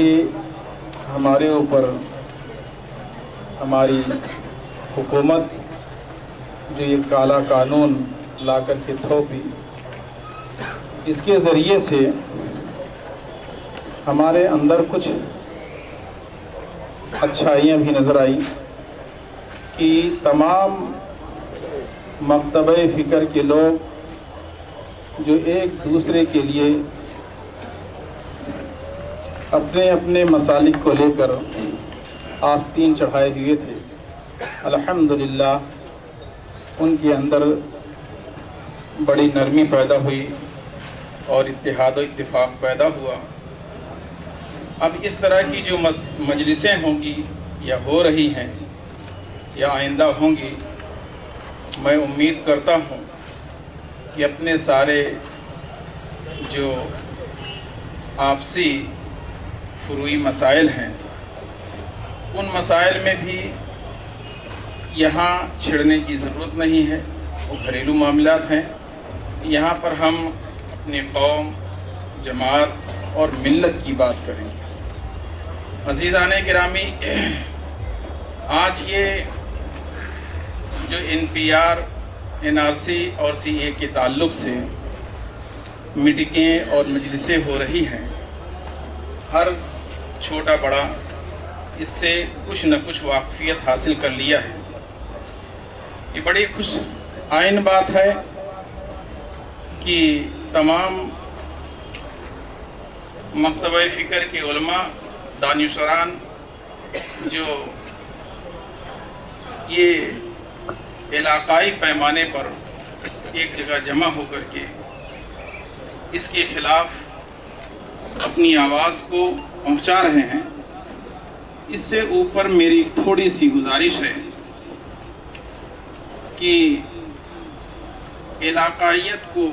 ہمارے اوپر ہماری حکومت جو یہ کالا قانون لا کر کے تھوپی، اس کے ذریعے سے ہمارے اندر کچھ اچھائیاں بھی نظر آئی کہ تمام مکتبہ فکر کے لوگ جو ایک دوسرے کے لیے اپنے اپنے مسالک کو لے کر آستین چڑھائے ہوئے تھے، الحمدللہ ان کے اندر بڑی نرمی پیدا ہوئی اور اتحاد و اتفاق پیدا ہوا۔ اب اس طرح کی جو مجلسیں ہوں گی یا ہو رہی ہیں یا آئندہ ہوں گی، میں امید کرتا ہوں کہ اپنے سارے جو آپسی فروعی مسائل ہیں ان مسائل میں بھی یہاں چھڑنے کی ضرورت نہیں ہے، وہ گھریلو معاملات ہیں۔ یہاں پر ہم اپنی قوم، جماعت اور ملت کی بات کریں گے۔ عزیزان گرامی، آج یہ جو NPR، NRC اور CA کے تعلق سے میٹنگیں اور مجلسیں ہو رہی ہیں، ہر چھوٹا بڑا اس سے کچھ نہ کچھ واقفیت حاصل کر لیا ہے۔ یہ بڑی خوش آئین بات ہے کہ تمام مکتبہ فکر کے علماء، دانشوران جو یہ علاقائی پیمانے پر ایک جگہ جمع ہو کر کے اس کے خلاف اپنی آواز کو پہنچا رہے ہیں۔ اس سے اوپر میری تھوڑی سی گزارش ہے کہ علاقائیت کو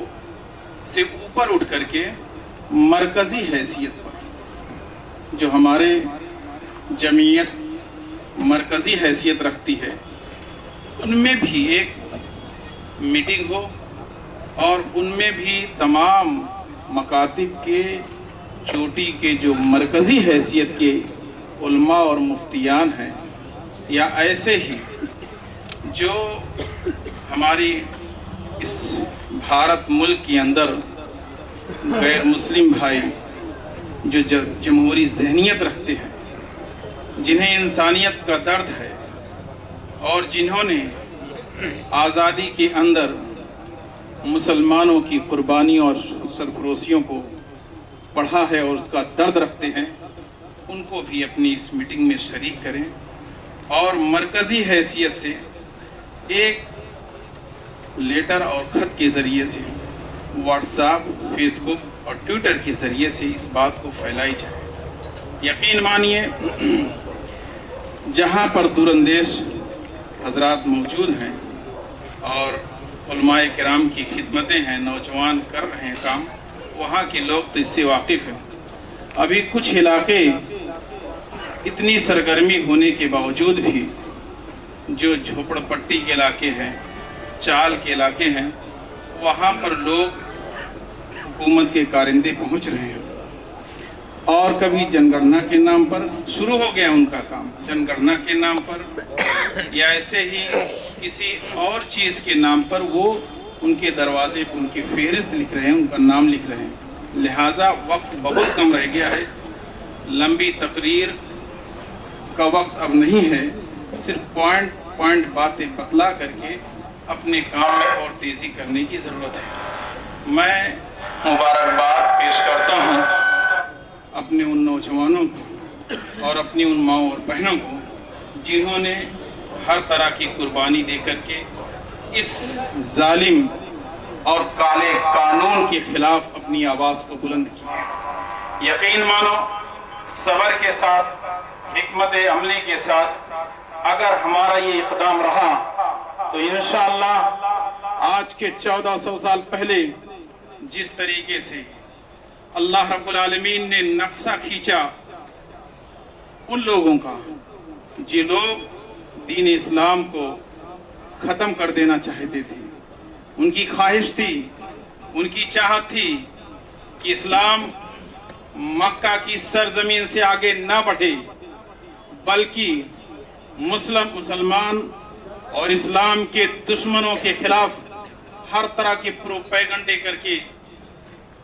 سے اوپر اٹھ کر کے مرکزی حیثیت پر جو ہمارے جمعیت مرکزی حیثیت رکھتی ہے، ان میں بھی ایک میٹنگ ہو اور ان میں بھی تمام مکاتب کے چوٹی کے جو مرکزی حیثیت کے علماء اور مفتیان ہیں، یا ایسے ہی جو ہماری اس بھارت ملک کے اندر غیر مسلم بھائی جو جمہوری ذہنیت رکھتے ہیں، جنہیں انسانیت کا درد ہے اور جنہوں نے آزادی کے اندر مسلمانوں کی قربانیوں اور سرفروشیوں کو پڑھا ہے اور اس کا درد رکھتے ہیں، ان کو بھی اپنی اس میٹنگ میں شریک کریں اور مرکزی حیثیت سے ایک لیٹر اور خط کے ذریعے سے، واٹس ایپ، فیس بک اور ٹویٹر کے ذریعے سے اس بات کو پھیلائی جائے۔ یقین مانیے، جہاں پر دور اندیش حضرات موجود ہیں اور علماء کرام کی خدمتیں ہیں، نوجوان کر رہے ہیں کام، وہاں کے لوگ تو اس سے واقف ہیں۔ ابھی کچھ علاقے اتنی سرگرمی ہونے کے باوجود بھی جو جھوپڑ پٹی کے علاقے ہیں، چال کے علاقے ہیں، وہاں پر لوگ حکومت کے کارندے پہنچ رہے ہیں اور کبھی جن گننا کے نام پر شروع ہو گیا ان کا کام، جن گننا کے نام پر یا ایسے ہی کسی اور چیز کے نام پر وہ ان کے دروازے پر ان کی فہرست لکھ رہے ہیں، ان کا نام لکھ رہے ہیں۔ لہٰذا وقت بہت کم رہ گیا ہے، لمبی تقریر کا وقت اب نہیں ہے، صرف پوائنٹ باتیں بتلا کر کے اپنے کام میں اور تیزی کرنے کی ضرورت ہے۔ میں مبارکباد پیش کرتا ہوں اپنے ان نوجوانوں کو اور اپنی ان ماؤں اور بہنوں کو جنہوں نے ہر طرح کی قربانی دے کر کے اس ظالم اور کالے قانون کے خلاف اپنی آواز کو بلند کی۔ یقین مانو، صبر کے ساتھ، حکمت عملی کے ساتھ اگر ہمارا یہ اقدام رہا تو انشاءاللہ آج کے 1400 سال پہلے جس طریقے سے اللہ رب العالمین نے نقشہ کھینچا ان لوگوں کا جو لوگ دین اسلام کو ختم کر دینا چاہتے تھے، ان کی خواہش تھی، ان کی چاہت تھی کہ اسلام مکہ کی سرزمین سے آگے نہ بڑھے، بلکہ مسلمان اور اسلام کے دشمنوں کے خلاف ہر طرح کے پروپیگنڈے کر کے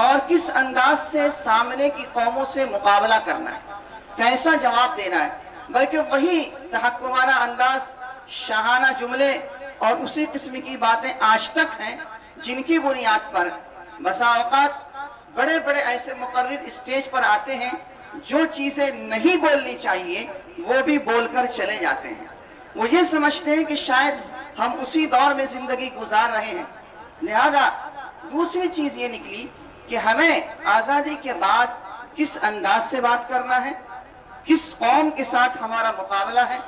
اور کس انداز سے سامنے کی قوموں سے مقابلہ کرنا ہے، کیسا جواب دینا ہے، بلکہ وہی تحکمانہ انداز، شاہانہ جملے اور اسی قسم کی باتیں آج تک ہیں جن کی بنیاد پر بسا اوقات بڑے بڑے ایسے مقرر اسٹیج پر آتے ہیں جو چیزیں نہیں بولنی چاہیے وہ بھی بول کر چلے جاتے ہیں۔ وہ یہ سمجھتے ہیں کہ شاید ہم اسی دور میں زندگی گزار رہے ہیں۔ لہذا دوسری چیز یہ نکلی کہ ہمیں آزادی کے بعد کس انداز سے بات کرنا ہے، کس قوم کے ساتھ ہمارا مقابلہ ہے۔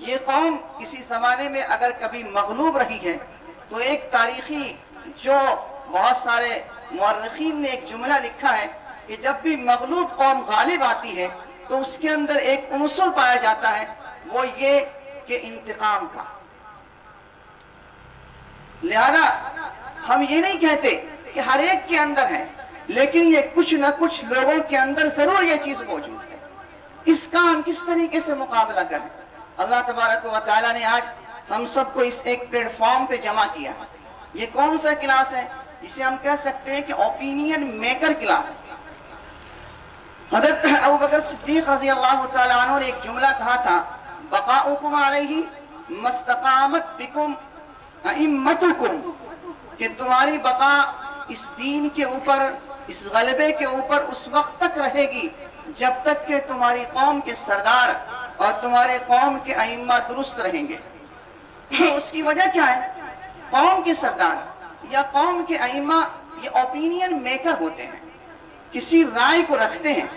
یہ قوم کسی زمانے میں اگر کبھی مغلوب رہی ہے تو ایک تاریخی جو بہت سارے مورخین نے ایک جملہ لکھا ہے کہ جب بھی مغلوب قوم غالب آتی ہے تو اس کے اندر ایک عنصر پایا جاتا ہے، وہ یہ کہ انتقام کا۔ لہذا ہم یہ نہیں کہتے کہ ہر ایک کے اندر ہے، لیکن یہ کچھ نہ کچھ لوگوں کے اندر ضرور یہ چیز موجود ہے۔ اس کا ہم کس طریقے سے مقابلہ کریں؟ اللہ تبارک و تعالیٰ نے آج ہم سب کو اس ایک پلیٹ فارم پہ جمع کیا ہے۔ یہ کون سا کلاس ہے؟ اسے ہم کہہ سکتے ہیں کہ اوپینین میکر کلاس۔ حضرت ابوبکر صدیق رضی اللہ تعالیٰ عنہ نے ایک جملہ کہا تھا، بقاؤکم علیہ مستقامت بکم ائمتکم، کہ تمہاری بقا اس دین کے اوپر، اس غلبے کے اوپر اس وقت تک رہے گی جب تک کہ تمہاری قوم کے سردار اور تمہارے قوم کے ائمہ درست رہیں گے۔ اس کی وجہ کیا ہے؟ قوم کے سردار یا قوم کے ائمہ یہ اوپینین میکر ہوتے ہیں، کسی رائے کو رکھتے ہیں۔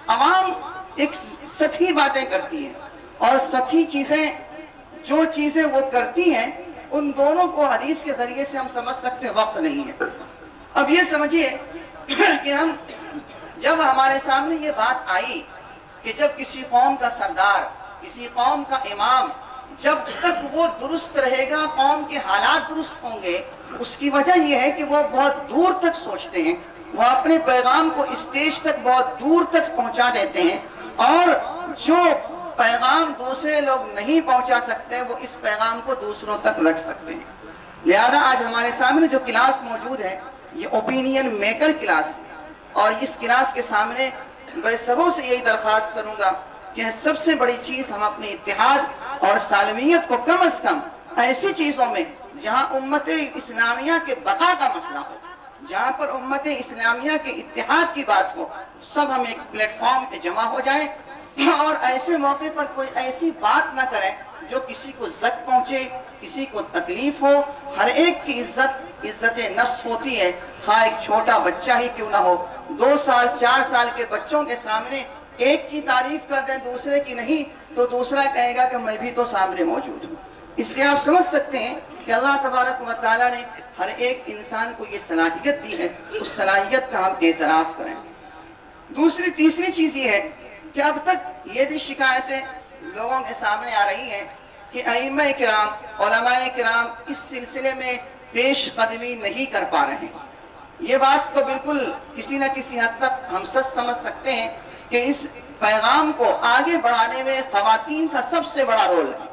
عوام ایک سطحی باتیں کرتی ہے اور سطحی چیزیں، جو چیزیں وہ کرتی ہیں ان دونوں کو حدیث کے ذریعے سے ہم سمجھ سکتے وقت نہیں ہے۔ اب یہ سمجھیے کہ ہم جب ہمارے سامنے یہ بات آئی کہ جب کسی قوم کا سردار، کسی قوم کا امام، جب تک وہ درست رہے گا قوم کے حالات درست ہوں گے، اس کی وجہ یہ ہے کہ وہ بہت دور تک سوچتے ہیں، وہ اپنے پیغام کو اسٹیج تک بہت دور تک پہنچا دیتے ہیں، اور جو پیغام دوسرے لوگ نہیں پہنچا سکتے وہ اس پیغام کو دوسروں تک رکھ سکتے ہیں۔ لہذا آج ہمارے سامنے جو کلاس موجود ہے یہ اوپینین میکر کلاس ہے، اور اس کلاس کے سامنے میں سبوں سے یہی درخواست کروں گا کہ سب سے بڑی چیز ہم اپنے اتحاد اور سالمیت کو کم از کم ایسی چیزوں میں جہاں امت اسلامیہ کے بقا کا مسئلہ ہو، جہاں پر امت اسلامیہ کے اتحاد کی بات ہو، سب ہم ایک پلیٹ فارم پہ جمع ہو جائیں اور ایسے موقع پر کوئی ایسی بات نہ کریں جو کسی کو زد پہنچے، کسی کو تکلیف ہو۔ ہر ایک کی عزت نفس ہوتی ہے، خواہ ایک چھوٹا بچہ ہی کیوں نہ ہو۔ 2 سال 4 سال کے بچوں کے سامنے ایک کی تعریف کر دیں دوسرے کی نہیں تو دوسرا کہے گا کہ میں بھی تو سامنے موجود ہوں۔ اس سے آپ سمجھ سکتے ہیں کہ اللہ تبارک و تعالیٰ نے ہر ایک انسان کو یہ صلاحیت دی ہے، اس صلاحیت کا ہم اعتراف کریں۔ تیسری چیز یہ ہے کہ اب تک یہ بھی شکایتیں لوگوں کے سامنے آ رہی ہیں کہ ائمہ کرام، علماء کرام اس سلسلے میں پیش قدمی نہیں کر پا رہے ہیں۔ یہ بات تو بالکل کسی نہ کسی حد تک ہم سچ سمجھ سکتے ہیں کہ اس پیغام کو آگے بڑھانے میں خواتین کا سب سے بڑا رول ہے،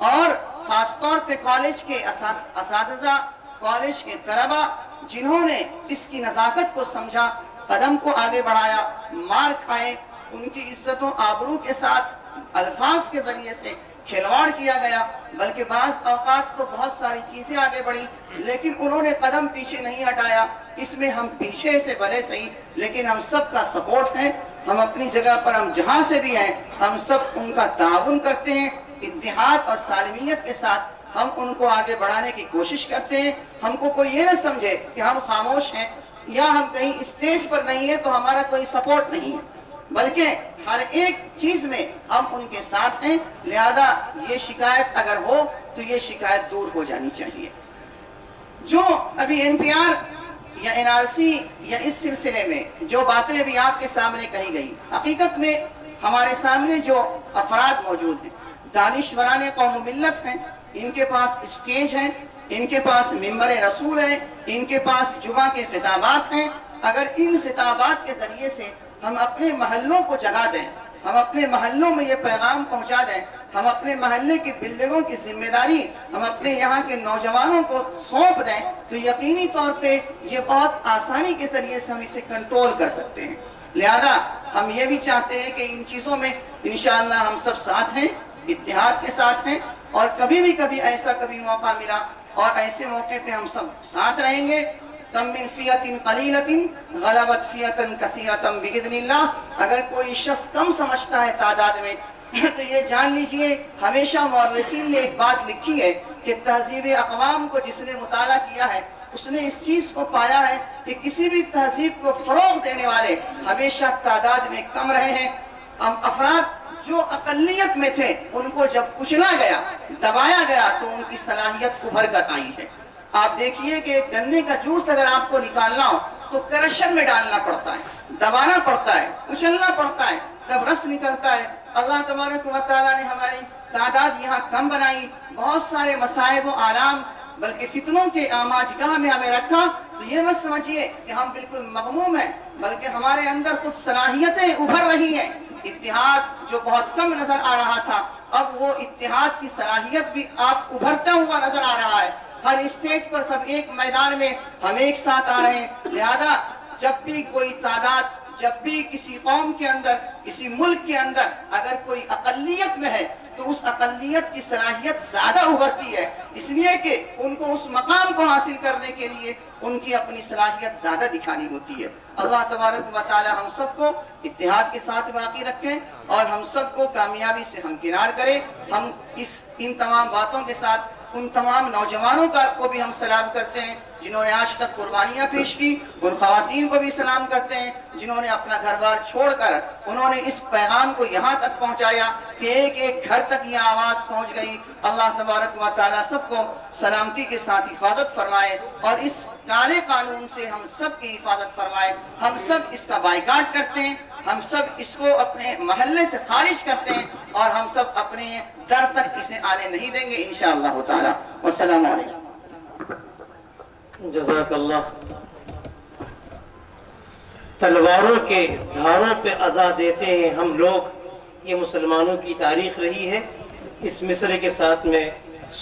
اور خاص طور پہ کالج کے اساتذہ، کالج کے طلبہ جنہوں نے اس کی نزاکت کو سمجھا، قدم کو آگے بڑھایا، مار کھائے، ان کی عزت و آبرو کے ساتھ الفاظ کے ذریعے سے کھلواڑ کیا گیا، بلکہ بعض اوقات تو بہت ساری چیزیں آگے بڑھی لیکن انہوں نے قدم پیچھے نہیں ہٹایا۔ اس میں ہم پیچھے سے بھلے صحیح لیکن ہم سب کا سپورٹ ہے، ہم اپنی جگہ پر ہم جہاں سے بھی ہیں ہم سب ان کا تعاون کرتے ہیں، اتحاد اور سالمیت کے ساتھ ہم ان کو آگے بڑھانے کی کوشش کرتے ہیں۔ ہم کو کوئی یہ نہ سمجھے کہ ہم خاموش ہیں یا ہم کہیں اسٹیج پر نہیں ہیں تو ہمارا کوئی سپورٹ نہیں ہے، بلکہ ہر ایک چیز میں ہم ان کے ساتھ ہیں۔ لہذا یہ شکایت اگر ہو تو یہ شکایت دور ہو جانی چاہیے۔ جو ابھی NPR یا NRC یا اس سلسلے میں جو باتیں ابھی آپ کے سامنے کہی گئی، حقیقت میں ہمارے سامنے جو افراد موجود ہیں دانشوران قوم و ملت ہیں، ان کے پاس اسٹیج ہیں، ان کے پاس ممبر رسول ہے، ان کے پاس جمعہ کے خطابات ہیں۔ اگر ان خطابات کے ذریعے سے ہم اپنے محلوں کو جگا دیں، ہم اپنے محلوں میں یہ پیغام پہنچا دیں ہم اپنے محلے کی بلڈنگوں کی ذمہ داری ہم اپنے یہاں کے نوجوانوں کو سونپ دیں تو یقینی طور پہ یہ بہت آسانی کے ذریعے سے ہم اسے کنٹرول کر سکتے ہیں۔ لہذا ہم یہ بھی چاہتے ہیں کہ ان چیزوں میں انشاءاللہ ہم سب ساتھ ہیں، اتحاد کے ساتھ ہیں، اور کبھی ایسا موقع ملا اور ایسے موقع پہ ہم سب ساتھ رہیں گے۔ کم من فیۃ قلیلۃ غلبت فیۃ کثیرۃ باذن اللہ۔ اگر کوئی شخص کم سمجھتا ہے تعداد میں تو یہ جان لیجئے ہمیشہ مورخین نے ایک بات لکھی ہے کہ تہذیب اقوام کو جس نے مطالعہ کیا ہے اس نے اس چیز کو پایا ہے کہ کسی بھی تہذیب کو فروغ دینے والے ہمیشہ تعداد میں کم رہے ہیں۔ افراد جو اقلیت میں تھے ان کو جب کچلا گیا، دبایا گیا تو ان کی صلاحیت ابھر کر آئی ہے۔ آپ دیکھیے کہ گنے کا جوس اگر آپ کو نکالنا ہو تو کرشر میں ڈالنا پڑتا ہے، دبانا پڑتا ہے، کچلنا پڑتا ہے، تب رس نکلتا ہے۔ اللہ تبارک و تعالیٰ نے ہماری تعداد یہاں کم بنائی، بہت سارے مصائب و آلام بلکہ فتنوں کے آماجگاہ میں ہمیں رکھا، تو یہ مت سمجھیے کہ ہم بالکل مغموم ہیں، بلکہ ہمارے اندر کچھ صلاحیتیں ابھر رہی ہیں۔ اتحاد جو بہت کم نظر آ رہا تھا، اب وہ اتحاد کی صلاحیت بھی آپ ابھرتا ہوا نظر آ رہا ہے۔ ہر اسٹیج پر سب ایک میدان میں ہم ایک ساتھ آ رہے ہیں۔ لہذا جب بھی کوئی تعداد، جب بھی کسی قوم کے اندر، کسی ملک کے اندر اگر کوئی اقلیت میں ہے تو اس اقلیت کی صلاحیت زیادہ ابھرتی ہے، اس لیے کہ ان کو اس مقام کو حاصل کرنے کے لیے ان کی اپنی صلاحیت زیادہ دکھانی ہوتی ہے۔ اللہ تبارک و تعالی ہم سب کو اتحاد کے ساتھ باقی رکھیں اور ہم سب کو کامیابی سے ہمکنار کریں۔ ہم ان تمام باتوں کے ساتھ ان تمام نوجوانوں کو بھی ہم سلام کرتے ہیں جنہوں نے آج تک قربانیاں پیش کی، ان خواتین کو بھی سلام کرتے ہیں جنہوں نے اپنا گھر بار چھوڑ کر انہوں نے اس پیغام کو یہاں تک پہنچایا کہ ایک ایک گھر تک یہ آواز پہنچ گئی۔ اللہ تبارک و تعالیٰ سب کو سلامتی کے ساتھ حفاظت فرمائے اور اس کالے قانون سے ہم سب کی حفاظت فرمائے۔ ہم سب اس کا بائیکاٹ کرتے ہیں، ہم سب اس کو اپنے محلے سے خارج کرتے ہیں اور ہم سب اپنے در تک اسے آنے نہیں دیں گے انشاءاللہ تعالی۔ والسلام علیکم۔ جزاک اللہ۔ تلواروں کے دھاروں پہ عزا دیتے ہیں ہم لوگ، یہ مسلمانوں کی تاریخ رہی ہے۔ اس مصرعے کے ساتھ میں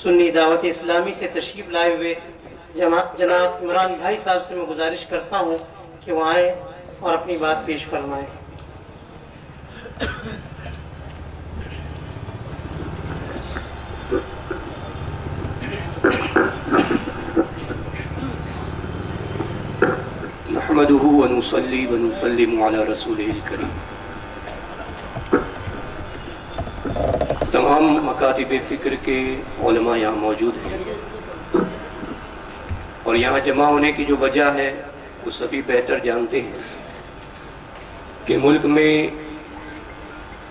سنی دعوت اسلامی سے تشریف لائے ہوئے جناب عمران بھائی صاحب سے میں گزارش کرتا ہوں کہ وہ آئیں اور اپنی بات پیش فرمائیں۔ نحمده ونصلي ونسلم على رسوله الكريم۔ تمام مکاتب فکر کے علماء یہاں موجود ہیں اور یہاں جمع ہونے کی جو وجہ ہے وہ سبھی بہتر جانتے ہیں کہ ملک میں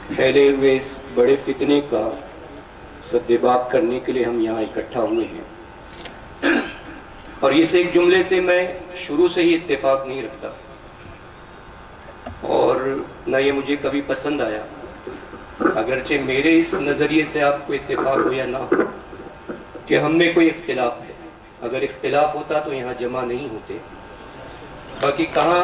پھیلے ہوئے اس بڑے فتنے کا سدباب کرنے کے لیے ہم یہاں اکٹھا ہوئے ہیں۔ اور اس ایک جملے سے میں شروع سے ہی اتفاق نہیں رکھتا اور نہ یہ مجھے کبھی پسند آیا، اگرچہ میرے اس نظریے سے آپ کو اتفاق ہو یا نہ ہو کہ ہم میں کوئی اختلاف ہے۔ اگر اختلاف ہوتا تو یہاں جمع نہیں ہوتے۔ باقی کہاں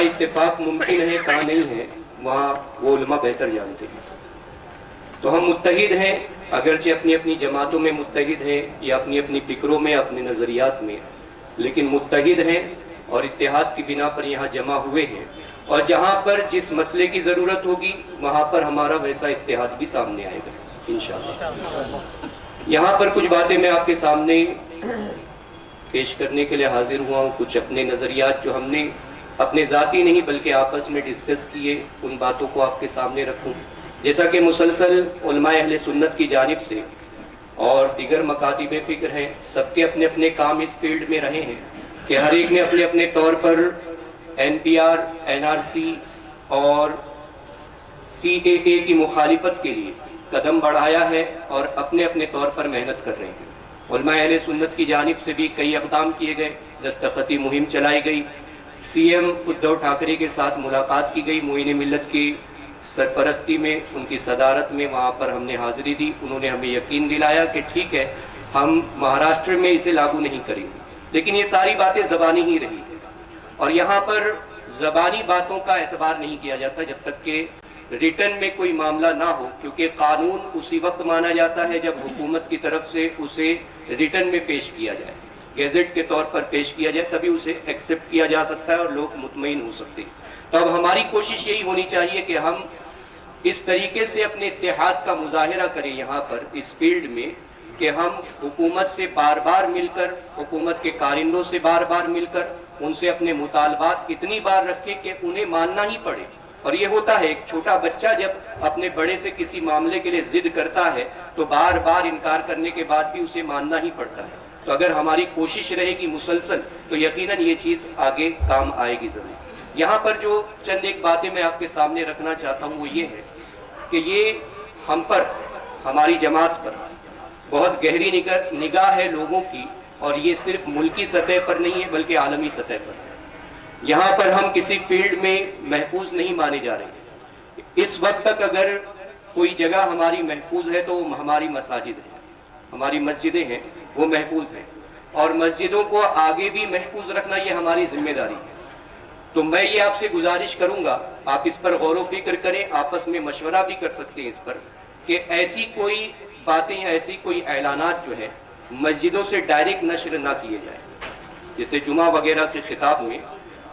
اتفاق ممکن ہے کہاں نہیں ہے وہاں وہ علماء بہتر جانتے ہیں۔ تو ہم متحد ہیں، اگرچہ اپنی اپنی جماعتوں میں متحد ہیں یا اپنی اپنی فکروں میں، اپنے نظریات میں، لیکن متحد ہیں اور اتحاد کی بنا پر یہاں جمع ہوئے ہیں۔ اور جہاں پر جس مسئلے کی ضرورت ہوگی وہاں پر ہمارا ویسا اتحاد بھی سامنے آئے گا انشاءاللہ۔ یہاں پر کچھ باتیں میں آپ کے سامنے پیش کرنے کے لیے حاضر ہوا ہوں۔ کچھ اپنے نظریات جو ہم نے اپنے ذاتی نہیں بلکہ آپس میں ڈسکس کیے، ان باتوں کو آپ کے سامنے رکھوں۔ جیسا کہ مسلسل علماء اہل سنت کی جانب سے اور دیگر مکاتب فکر ہیں، سب کے اپنے اپنے کام اس فیلڈ میں رہے ہیں کہ ہر ایک نے اپنے اپنے طور پر NPR، NRC اور CAA کی مخالفت کے لیے قدم بڑھایا ہے اور اپنے اپنے طور پر محنت کر رہے ہیں۔ علماء اہل سنت کی جانب سے بھی کئی اقدام کیے گئے، دستخطی مہم چلائی گئی، CM ادھو ٹھاکرے کے ساتھ ملاقات کی گئی، معین ملت کی سرپرستی میں، ان کی صدارت میں وہاں پر ہم نے حاضری دی۔ انہوں نے ہمیں یقین دلایا کہ ٹھیک ہے ہم مہاراشٹر میں اسے لاگو نہیں کریں گے، لیکن یہ ساری باتیں زبانی ہی رہی ہیں اور یہاں پر زبانی باتوں کا اعتبار نہیں کیا جاتا جب تک کہ ریٹن میں کوئی معاملہ نہ ہو، کیونکہ قانون اسی وقت مانا جاتا ہے جب حکومت کی طرف سے اسے ریٹن میں پیش کیا جائے، گیزٹ کے طور پر پیش کیا جائے، تبھی اسے ایکسیپٹ کیا جا سکتا ہے اور لوگ مطمئن ہو سکتے ہیں۔ تو اب ہماری کوشش یہی ہونی چاہیے کہ ہم اس طریقے سے اپنے اتحاد کا مظاہرہ کریں یہاں پر اس فیلڈ میں کہ ہم حکومت سے بار بار مل کر، حکومت کے کارندوں سے بار بار مل کر ان سے اپنے مطالبات اتنی بار رکھیں کہ انہیں ماننا ہی پڑے۔ اور یہ ہوتا ہے، ایک چھوٹا بچہ جب اپنے بڑے سے کسی معاملے کے لیے ضد کرتا ہے تو بار بار انکار کرنے کے بعد بھی اسے ماننا ہی پڑتا ہے۔ تو اگر ہماری کوشش رہے گی مسلسل تو یقیناً یہ چیز آگے کام آئے گی ضرور۔ یہاں پر جو چند ایک باتیں میں آپ کے سامنے رکھنا چاہتا ہوں وہ یہ ہے کہ یہ ہم پر، ہماری جماعت پر بہت گہری نگاہ ہے لوگوں کی، اور یہ صرف ملکی سطح پر نہیں ہے بلکہ عالمی سطح پر ہے۔ یہاں پر ہم کسی فیلڈ میں محفوظ نہیں مانے جا رہے۔ اس وقت تک اگر کوئی جگہ ہماری محفوظ ہے تو وہ ہماری مساجد ہیں، ہماری مسجدیں ہیں، وہ محفوظ ہیں، اور مسجدوں کو آگے بھی محفوظ رکھنا یہ ہماری ذمہ داری ہے۔ تو میں یہ آپ سے گزارش کروں گا، آپ اس پر غور و فکر کریں، آپس میں مشورہ بھی کر سکتے ہیں اس پر، کہ ایسی کوئی باتیں یا ایسی کوئی اعلانات جو ہے مسجدوں سے ڈائریکٹ نشر نہ کیے جائیں، جیسے جمعہ وغیرہ کے خطاب میں،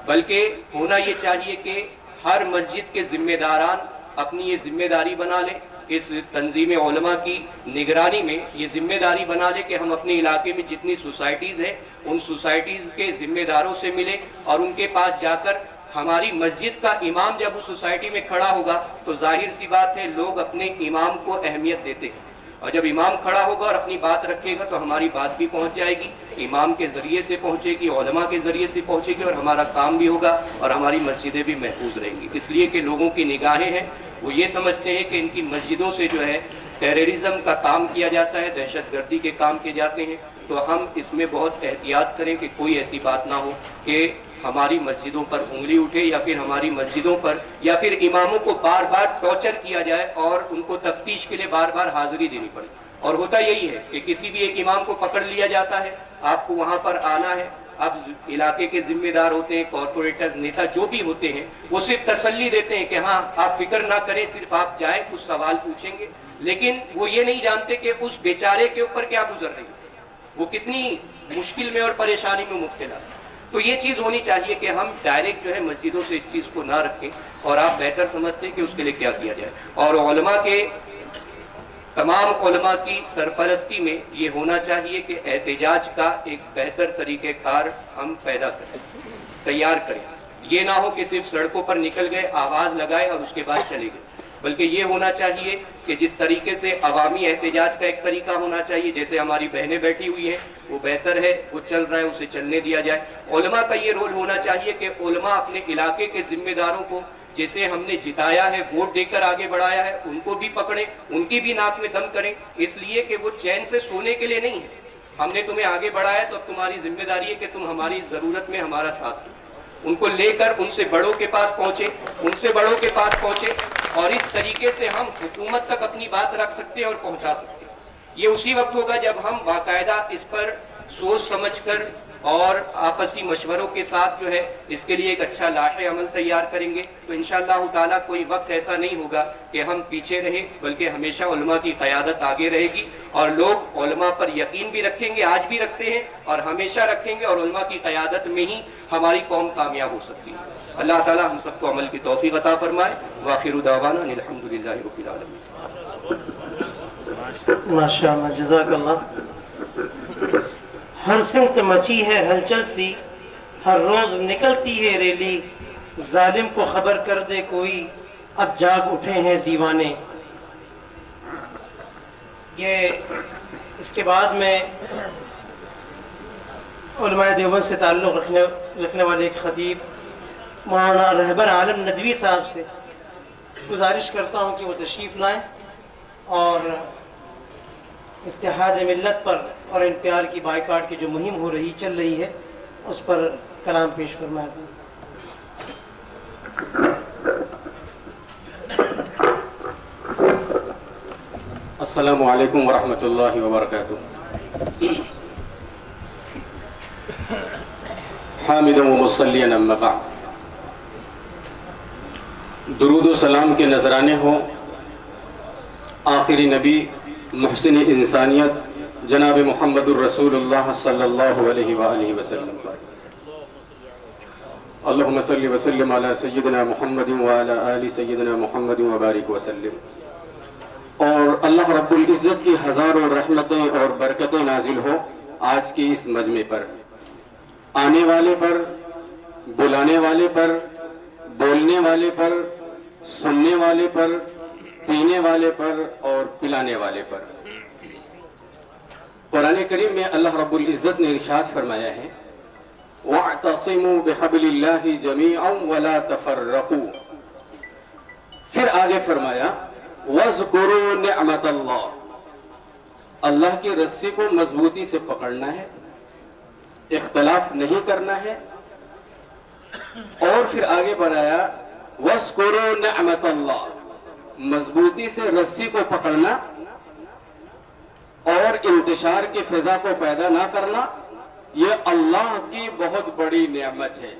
بلکہ ہونا یہ چاہیے کہ ہر مسجد کے ذمہ داران اپنی یہ ذمہ داری بنا لیں، اس تنظیم علماء کی نگرانی میں یہ ذمہ داری بنا لیں کہ ہم اپنے علاقے میں جتنی سوسائٹیز ہیں ان سوسائٹیز کے ذمہ داروں سے ملیں، اور ان کے پاس جا کر ہماری مسجد کا امام جب اس سوسائٹی میں کھڑا ہوگا تو ظاہر سی بات ہے لوگ اپنے امام کو اہمیت دیتے ہیں، اور جب امام کھڑا ہوگا اور اپنی بات رکھے گا تو ہماری بات بھی پہنچ جائے گی، امام کے ذریعے سے پہنچے گی، علماء کے ذریعے سے پہنچے گی، اور ہمارا کام بھی ہوگا اور ہماری مسجدیں بھی محفوظ رہیں گی۔ اس لیے کہ لوگوں کی نگاہیں ہیں، وہ یہ سمجھتے ہیں کہ ان کی مسجدوں سے جو ہے ٹیررزم کا کام کیا جاتا ہے، دہشت گردی کے کام کیے جاتے ہیں۔ تو ہم اس میں بہت احتیاط کریں کہ کوئی ایسی بات نہ ہو کہ ہماری مسجدوں پر انگلی اٹھے، یا پھر ہماری مسجدوں پر یا پھر اماموں کو بار بار ٹارچر کیا جائے اور ان کو تفتیش کے لیے بار بار حاضری دینی پڑے۔ اور ہوتا یہی ہے کہ کسی بھی ایک امام کو پکڑ لیا جاتا ہے، آپ کو وہاں پر آنا ہے، اب علاقے کے ذمہ دار ہوتے ہیں، کارپوریٹرز، نیتا جو بھی ہوتے ہیں، وہ صرف تسلی دیتے ہیں کہ ہاں آپ فکر نہ کریں، صرف آپ جائیں، کچھ سوال پوچھیں گے، لیکن وہ یہ نہیں جانتے کہ اس بیچارے کے اوپر کیا گزر رہی ہے، وہ کتنی مشکل میں اور پریشانی میں مبتلا ہے۔ تو یہ چیز ہونی چاہیے کہ ہم ڈائریکٹ جو ہے مسجدوں سے اس چیز کو نہ رکھیں، اور آپ بہتر سمجھتے ہیں کہ اس کے لیے کیا کیا جائے۔ اور علماء کے، تمام علماء کی سرپرستی میں یہ ہونا چاہیے کہ احتجاج کا ایک بہتر طریقہ کار ہم پیدا کریں، تیار کریں۔ یہ نہ ہو کہ صرف سڑکوں پر نکل گئے، آواز لگائے اور اس کے بعد چلے گئے، بلکہ یہ ہونا چاہیے کہ جس طریقے سے عوامی احتجاج کا ایک طریقہ ہونا چاہیے، جیسے ہماری بہنیں بیٹھی ہوئی ہیں وہ بہتر ہے، وہ چل رہا ہے اسے چلنے دیا جائے۔ علماء کا یہ رول ہونا چاہیے کہ علماء اپنے علاقے کے ذمہ داروں کو، جیسے ہم نے جتایا ہے، ووٹ دے کر آگے بڑھایا ہے، ان کو بھی پکڑیں، ان کی بھی ناک میں دم کریں، اس لیے کہ وہ چین سے سونے کے لیے نہیں ہے۔ ہم نے تمہیں آگے بڑھایا تو اب تمہاری ذمہ داری ہے کہ تم ہماری ضرورت میں ہمارا ساتھ دو۔ ان کو لے کر ان سے بڑوں کے پاس پہنچے، اور اس طریقے سے ہم حکومت تک اپنی بات رکھ سکتے ہیں اور پہنچا سکتے ہیں۔ یہ اسی وقت ہوگا جب ہم باقاعدہ اس پر سوچ سمجھ کر اور آپسی مشوروں کے ساتھ جو ہے اس کے لیے ایک اچھا لاحِ عمل تیار کریں گے، تو انشاءاللہ تعالیٰ کوئی وقت ایسا نہیں ہوگا کہ ہم پیچھے رہیں، بلکہ ہمیشہ علماء کی قیادت آگے رہے گی، اور لوگ علماء پر یقین بھی رکھیں گے، آج بھی رکھتے ہیں اور ہمیشہ رکھیں گے، اور علماء کی قیادت میں ہی ہماری قوم کامیاب ہو سکتی ہے۔ اللہ تعالیٰ ہم سب کو عمل کی توفیق عطا فرمائے۔ وآخر دعوانا الحمدللہ رب العالمین۔ ماشاءاللہ، جزاک اللہ۔ ہر سمت مچی ہے ہلچل سی، ہر روز نکلتی ہے ریلی، ظالم کو خبر کر دے کوئی، اب جاگ اٹھے ہیں دیوانے۔ یہ اس کے بعد میں علماء دیوبند سے تعلق رکھنے والے ایک خطیب مولانا رہبر عالم ندوی صاحب سے گزارش کرتا ہوں کہ وہ تشریف لائیں اور اتحاد ملت پر اور انفیال کی بائیکاٹ کی جو مہم ہو رہی چل رہی ہے اس پر کلام پیش فرمائیں۔ السلام علیکم ورحمۃ اللہ وبرکاتہ۔ حامدا و مصلیا اما بعد۔ درود و سلام کے نذرانے ہوں آخری نبی محسن انسانیت جناب محمد الرسول اللہ صلی اللہ علیہ وآلہ وسلم پر۔ اللہم صلی وسلم علی سیدنا محمد وعلی آل سیدنا محمد وبارک وسلم۔ اور اللہ رب العزت کی ہزاروں رحمتیں اور برکتیں نازل ہو آج کی اس مجمع پر، آنے والے پر، بلانے والے پر، بولنے والے پر، سننے والے پر، پینے والے پر اور پلانے والے پر۔ قرآن کریم میں اللہ رب العزت نے ارشاد فرمایا ہے وَاعْتَصِمُوا بِحَبْلِ اللَّهِ جَمِيعًا وَلَا تَفَرَّقُوا، پھر آگے فرمایا وَاذْكُرُوا نِعْمَةَ اللَّهِ، اللہ کی رسی کو مضبوطی سے پکڑنا ہے، اختلاف نہیں کرنا ہے۔ اور پھر آگے بڑھایا وَاذْكُرُوا نِعْمَةَ اللَّهِ، مضبوطی سے رسی کو پکڑنا اور انتشار کی فضا کو پیدا نہ کرنا، یہ اللہ کی بہت بڑی نعمت ہے۔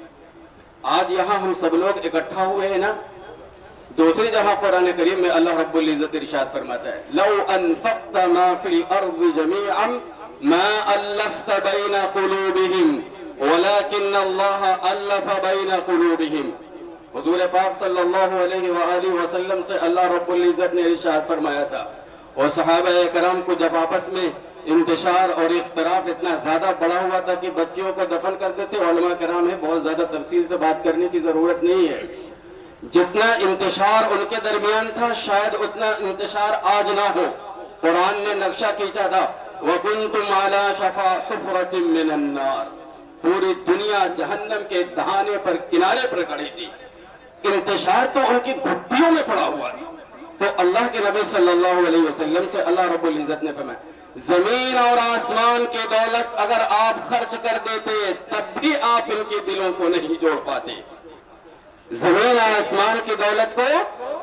آج یہاں ہم سب لوگ اکٹھا ہوئے ہیں نا، دوسری جگہ قرآن کریم میں اللہ رب العزت ارشاد فرماتا ہے لو انفقت ما فی الارض جميعا ما الفت بین قلوبہم ولكن اللہ الف بین قلوبہم۔ حضور پاک صلی اللہ علیہ وآلہ وسلم سے اللہ رب العزت نے ارشاد فرمایا تھا، اور صحابہ کرام کو جب آپس میں انتشار اور اختلاف اتنا زیادہ بڑا ہوا تھا کہ بچیوں کو دفن کرتے تھے، علماء کرام ہے بہت زیادہ تفصیل سے بات کرنے کی ضرورت نہیں ہے، جتنا انتشار ان کے درمیان تھا شاید اتنا انتشار آج نہ ہو۔ قرآن نے نقشہ کھینچا تھا وَكُنْتُمْ عَلَى شَفَا حُفْرَةٍ مِّنَ النَّارِ، پوری دنیا جہنم کے دہانے پر کنارے پر کھڑی تھی، انتشار تو ان کی گھٹیوں میں پڑا ہوا تھا۔ تو اللہ کے نبی صلی اللہ علیہ وسلم سے اللہ رب العزت نے فرمایا زمین اور آسمان کی دولت اگر آپ خرچ کر دیتے تب بھی آپ ان کے دلوں کو نہیں جوڑ پاتے۔ زمین اور آسمان کی دولت کو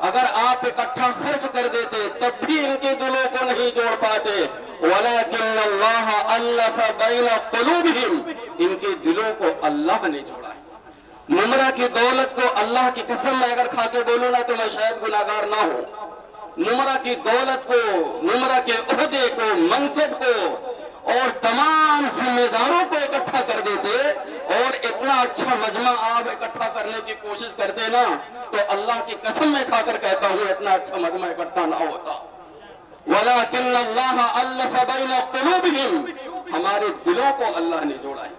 اگر آپ اکٹھا خرچ کر دیتے تب بھی ان کے دلوں کو نہیں جوڑ پاتے، وَلَكِنَّ اللَّهَ أَلَّفَ بَيْنَ قُلُوبِهِمْ، ان کے دلوں کو اللہ نے جوڑا ہے۔ نمرہ کی دولت کو اللہ کی قسم میں اگر کھا کے بولوں نا تو میں شاید گناہگار نہ ہوں۔ نمرہ کی دولت کو، نمرہ کے عہدے کو، منصب کو اور تمام ذمہ داروں کو اکٹھا کر دیتے اور اتنا اچھا مجمع آپ اکٹھا کرنے کی کوشش کرتے نا تو اللہ کی قسم میں کھا کر کہتا ہوں اتنا اچھا مجمع اکٹھا نہ ہوتا۔ وَلَكِنَّ اللَّهَ أَلَّفَ بَيْنَ قُلُوبِهِمْ، ہمارے دلوں کو اللہ نے جوڑا ہے۔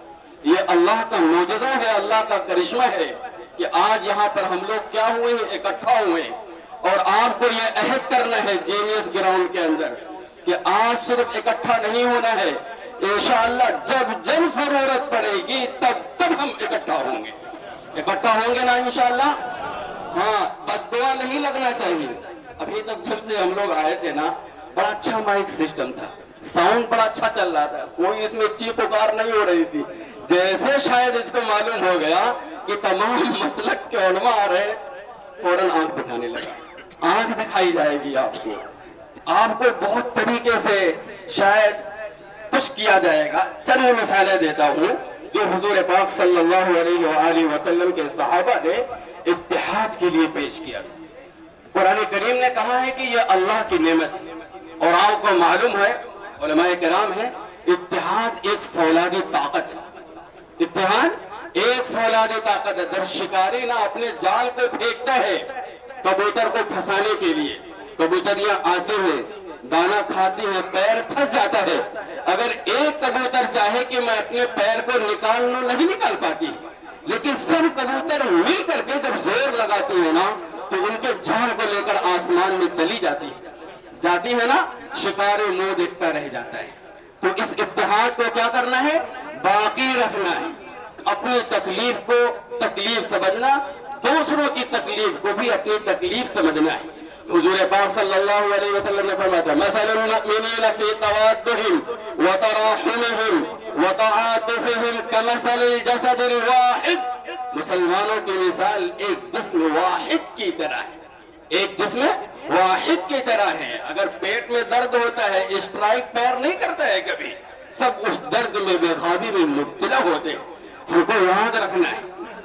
یہ اللہ کا معجزہ ہے، اللہ کا کرشمہ ہے کہ آج یہاں پر ہم لوگ کیا ہوئے ہیں، اکٹھا ہوئے ہیں۔ اور آپ کو یہ عہد کرنا ہے جینیس گراؤنڈ کے اندر کہ آج صرف اکٹھا نہیں ہونا ہے، انشاءاللہ جب جب ضرورت پڑے گی تب ہم اکٹھا ہوں گے۔ اکٹھا ہوں گے نا انشاءاللہ؟ ہاں، بد دعا نہیں لگنا چاہیے۔ ابھی تک جب سے ہم لوگ آئے تھے نا بڑا اچھا مائک سسٹم تھا، ساؤنڈ بڑا اچھا چل رہا تھا، کوئی اس میں چیخ پکار نہیں ہو رہی تھی۔ جیسے شاید اس کو معلوم ہو گیا کہ تمام مسلک کے علماء آ رہے فوراً آنکھ دکھانے لگا۔ آنکھ دکھائی جائے گی آپ کو، آپ کو بہت طریقے سے شاید کچھ کیا جائے گا۔ چند مثالیں دیتا ہوں جو حضور پاک صلی اللہ علیہ وآلہ وسلم کے صحابہ نے اتحاد کے لیے پیش کیا۔ قرآن کریم نے کہا ہے کہ یہ اللہ کی نعمت ہے، اور آپ کو معلوم ہے علماء کرام ہیں اتحاد ایک فولادی طاقت ہے۔ اتحاد ایک فولادی طاقت ہے۔ جب شکاری نہ اپنے جال کو پھینکتا ہے کبوتر کو پھنسانے کے لیے، کبوتریاں آتی ہیں دانا کھاتی ہیں، پیر پھنس جاتا ہے، اگر ایک کبوتر چاہے کہ میں اپنے پیر کو نکال لوں نہیں نکال پاتی، لیکن سب کبوتر مل کر کے جب زور لگاتی ہیں نا تو ان کے جال کو لے کر آسمان میں چلی جاتی ہے نا، شکاری منہ دیکھتا رہ جاتا ہے۔ تو اس اتحاد کو کیا کرنا ہے؟ باقی رکھنا ہے، اپنی تکلیف کو تکلیف سمجھنا، دوسروں کی تکلیف کو بھی اپنی تکلیف سمجھنا ہے۔ حضور پاک صلی اللہ علیہ وسلم نے فرمایا تھا مثل المؤمنین فی توادہم وتراحمہم وتعاطفہم کمثل الجسد الواحد، مسلمانوں کی مثال ایک جسم واحد کی طرح ہے، ایک جسم واحد کی طرح ہے۔ اگر پیٹ میں درد ہوتا ہے اسٹرائک پیر نہیں کرتا ہے کبھی، سب اس درد میں بے خوابی میں مبتلا ہوتے ہیں۔ ہم کو یاد رکھنا ہے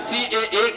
CAA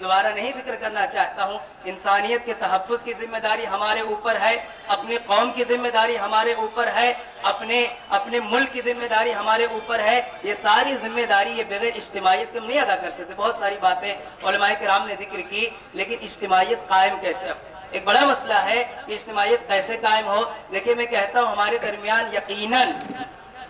دوبارہ نہیں ذکر کرنا چاہتا ہوں. انسانیت کے تحفظ کی ذمہ داری ہمارے اوپر ہے، اپنے قوم کی ذمہ داری ہمارے اوپر ہے، اپنے ملک کی ذمہ داری ہمارے اوپر ہے. یہ ساری ذمہ داری یہ بغیر اجتماعیت کے ہم نہیں ادا کر سکتے. بہت ساری باتیں علماء کرام نے ذکر کی، لیکن اجتماعیت قائم کیسے ہو؟ ایک بڑا مسئلہ ہے کہ اجتماعیت کیسے قائم ہو. دیکھیں میں کہتا ہوں ہمارے درمیان یقیناً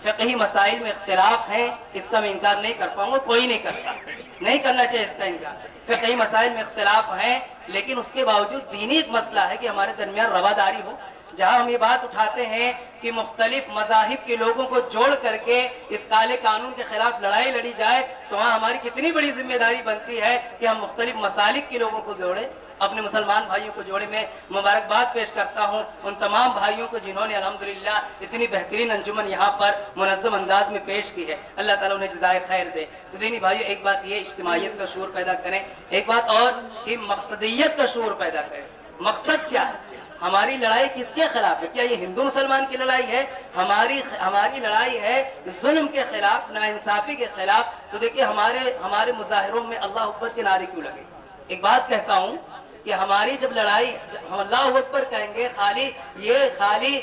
فقہی مسائل میں اختلاف ہیں، اس کا میں انکار نہیں کر پاؤں گا، کوئی نہیں کرتا، نہیں کرنا چاہیے اس کا انکار. فقہی مسائل میں اختلاف ہیں، لیکن اس کے باوجود دینی ایک مسئلہ ہے کہ ہمارے درمیان رواداری ہو. جہاں ہم یہ بات اٹھاتے ہیں کہ مختلف مذاہب کے لوگوں کو جوڑ کر کے اس کالے قانون کے خلاف لڑائی لڑی جائے، تو وہاں ہماری کتنی بڑی ذمہ داری بنتی ہے کہ ہم مختلف مسالک کے لوگوں کو جوڑیں، اپنے مسلمان بھائیوں کو جوڑے. میں مبارکباد پیش کرتا ہوں ان تمام بھائیوں کو جنہوں نے الحمدللہ اتنی بہترین انجمن یہاں پر منظم انداز میں پیش کی ہے. اللہ تعالیٰ انہیں جزائے خیر دے. تو دینی بھائیوں، ایک بات یہ اجتماعیت کا شعور پیدا کریں، ایک بات اور کہ مقصدیت کا شعور پیدا کریں. مقصد کیا ہے؟ ہماری لڑائی کس کے خلاف ہے؟ کیا یہ ہندو مسلمان کی لڑائی ہے؟ ہماری لڑائی ہے ظلم کے خلاف، ناانصافی کے خلاف. تو دیکھیں ہمارے مظاہروں میں اللہ اکبر کے نعرے کیوں لگے؟ ایک بات کہتا ہوں کہ ہماری جب لڑائی ہم اللہ اکبر کہیں گے خالی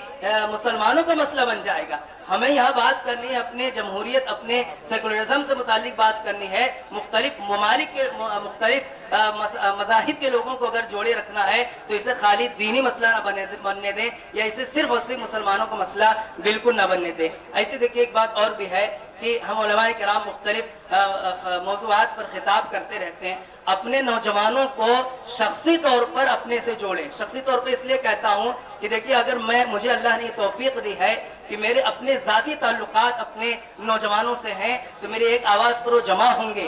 مسلمانوں کا مسئلہ بن جائے گا. ہمیں یہاں بات کرنی ہے اپنے جمہوریت، اپنے سیکولرزم سے متعلق بات کرنی ہے. مختلف ممالک کے مختلف مذاہب کے لوگوں کو اگر جوڑے رکھنا ہے تو اسے خالی دینی مسئلہ نہ بننے دیں، یا اسے صرف اور صرف مسلمانوں کا مسئلہ بالکل نہ بننے دیں. ایسے دیکھیں ایک بات اور بھی ہے کہ ہم علماء کرام مختلف موضوعات پر خطاب کرتے رہتے ہیں. اپنے نوجوانوں کو شخصی طور پر اپنے سے جوڑیں. شخصی طور پر اس لیے کہتا ہوں کہ دیکھیے اگر مجھے اللہ نے یہ توفیق دی ہے کہ میرے اپنے ذاتی تعلقات اپنے نوجوانوں سے ہیں، تو میری ایک آواز پر وہ جمع ہوں گے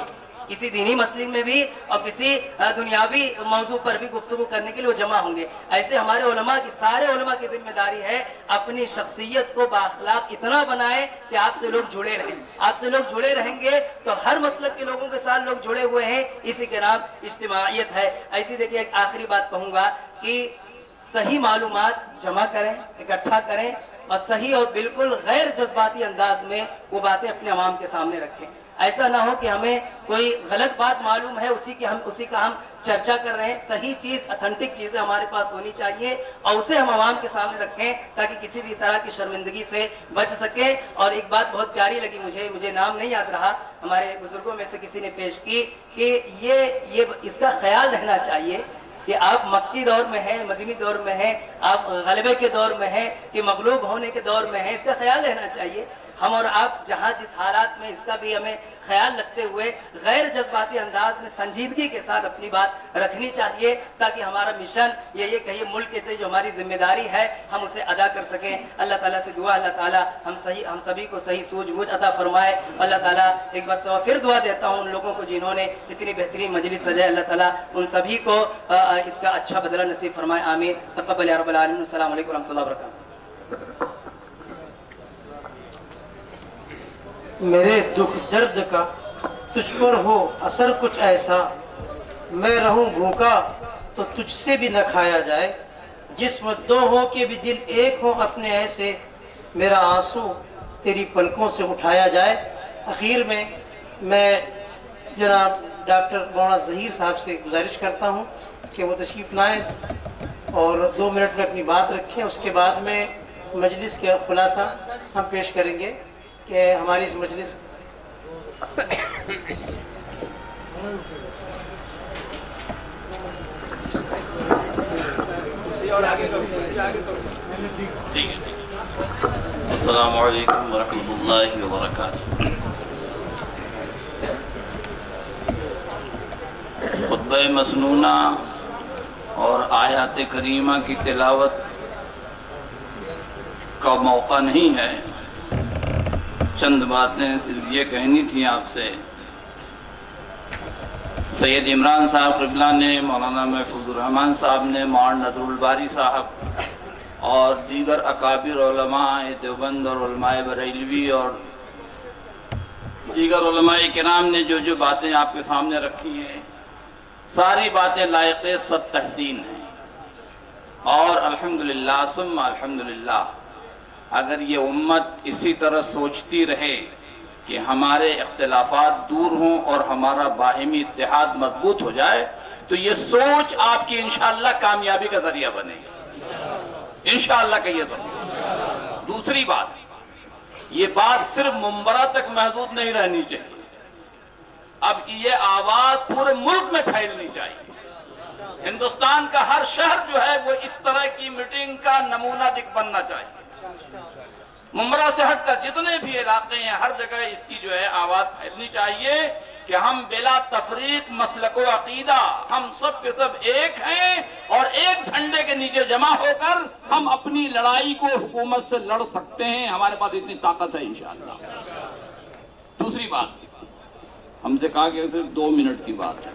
کسی دینی مسئلے میں بھی اور کسی دنیاوی موضوع پر بھی گفتگو کرنے کے لیے وہ جمع ہوں گے. ایسے ہمارے علماء کی، سارے علماء کی ذمہ داری ہے اپنی شخصیت کو بااخلاق اتنا بنائیں کہ آپ سے لوگ جڑے رہیں. آپ سے لوگ جڑے رہیں گے تو ہر مسلک کے لوگوں کے ساتھ لوگ جڑے ہوئے ہیں. اسی کے نام اجتماعیت ہے. ایسی دیکھیے ایک آخری بات کہوں گا کہ صحیح معلومات جمع کریں، اکٹھا کریں اور صحیح اور بالکل غیر جذباتی انداز میں وہ باتیں اپنے عوام کے سامنے رکھیں. ایسا نہ ہو کہ ہمیں کوئی غلط بات معلوم ہے اسی کا ہم چرچا کر رہے ہیں. صحیح چیز، اتھینٹک چیزیں ہمارے پاس ہونی چاہیے اور اسے ہم عوام کے سامنے رکھیں تاکہ کسی بھی طرح کی شرمندگی سے بچ سکیں. اور ایک بات بہت پیاری لگی مجھے نام نہیں یاد رہا، ہمارے بزرگوں میں سے کسی نے پیش کی کہ یہ اس کا خیال رہنا چاہیے کہ آپ مکی دور میں ہیں، مدنی دور میں ہیں، آپ غلبے کے دور میں ہیں کہ مغلوب ہونے کے دور میں ہیں. اس کا خیال رہنا چاہیے. ہم اور آپ جہاں جس حالات میں اس کا بھی ہمیں خیال رکھتے ہوئے غیر جذباتی انداز میں سنجیدگی کے ساتھ اپنی بات رکھنی چاہیے تاکہ ہمارا مشن یہ کہیے ملک کے جو ہماری ذمہ داری ہے ہم اسے ادا کر سکیں. اللہ تعالیٰ سے دعا، اللہ تعالیٰ ہم سبھی کو صحیح سوجھ بوجھ عطا فرمائے. اللہ تعالیٰ ایک بار پھر دعا دیتا ہوں ان لوگوں کو جنہوں نے اتنی بہترین مجلس سجائے. اللہ تعالیٰ ان سبھی کو اس کا اچھا بدلہ نصیب فرمائے. آمین. تقبل یا رب العالمین. السلام علیکم ورحمۃ اللہ وبرکاتہ. میرے دکھ درد کا تجھ پر ہو اثر کچھ ایسا، میں رہوں بھوکا تو تجھ سے بھی نہ کھایا جائے. جسم دو ہو کے بھی دل ایک ہو اپنے ایسے، میرا آنسو تیری پلکوں سے اٹھایا جائے. اخیر میں جناب ڈاکٹر مولانا ظہیر صاحب سے گزارش کرتا ہوں کہ وہ تشریف لائیں اور 2 منٹ میں اپنی بات رکھیں. اس کے بعد میں مجلس کا خلاصہ ہم پیش کریں گے کہ ہماری اس مجلس السلام علیکم ورحمۃ اللہ وبرکاتہ. خطبہ مسنونہ اور آیات کریمہ کی تلاوت کا موقع نہیں ہے. چند باتیں صرف یہ کہنی تھیں آپ سے. سید عمران صاحب قبلہ نے، مولانا محفوظ الرحمن صاحب نے، مولانا نذر الباری صاحب اور دیگر اکابر علماء دیوبند اور علماء بریلوی اور دیگر علماء کرام نے جو باتیں آپ کے سامنے رکھی ہیں، ساری باتیں لائق صد تحسین ہیں. اور الحمدللہ ثم الحمدللہ اگر یہ امت اسی طرح سوچتی رہے کہ ہمارے اختلافات دور ہوں اور ہمارا باہمی اتحاد مضبوط ہو جائے تو یہ سوچ آپ کی انشاءاللہ کامیابی کا ذریعہ بنے گی، انشاءاللہ کہ یہ سمجھ۔ دوسری بات، یہ بات صرف منبرہ تک محدود نہیں رہنی چاہیے، اب یہ آواز پورے ملک میں پھیلنی چاہیے۔ ہندوستان کا ہر شہر جو ہے وہ اس طرح کی میٹنگ کا نمونہ بننا چاہیے۔ منبرہ سے ہٹ کر جتنے بھی علاقے ہیں ہر جگہ اس کی جو ہے آواز پھیلنی چاہیے کہ ہم بلا تفریق مسلک و عقیدہ ہم سب کے سب ایک ہیں، اور ایک جھنڈے کے نیچے جمع ہو کر ہم اپنی لڑائی کو حکومت سے لڑ سکتے ہیں، ہمارے پاس اتنی طاقت ہے انشاءاللہ۔ دوسری بات، ہم سے کہا کہ صرف 2 منٹ کی بات ہے۔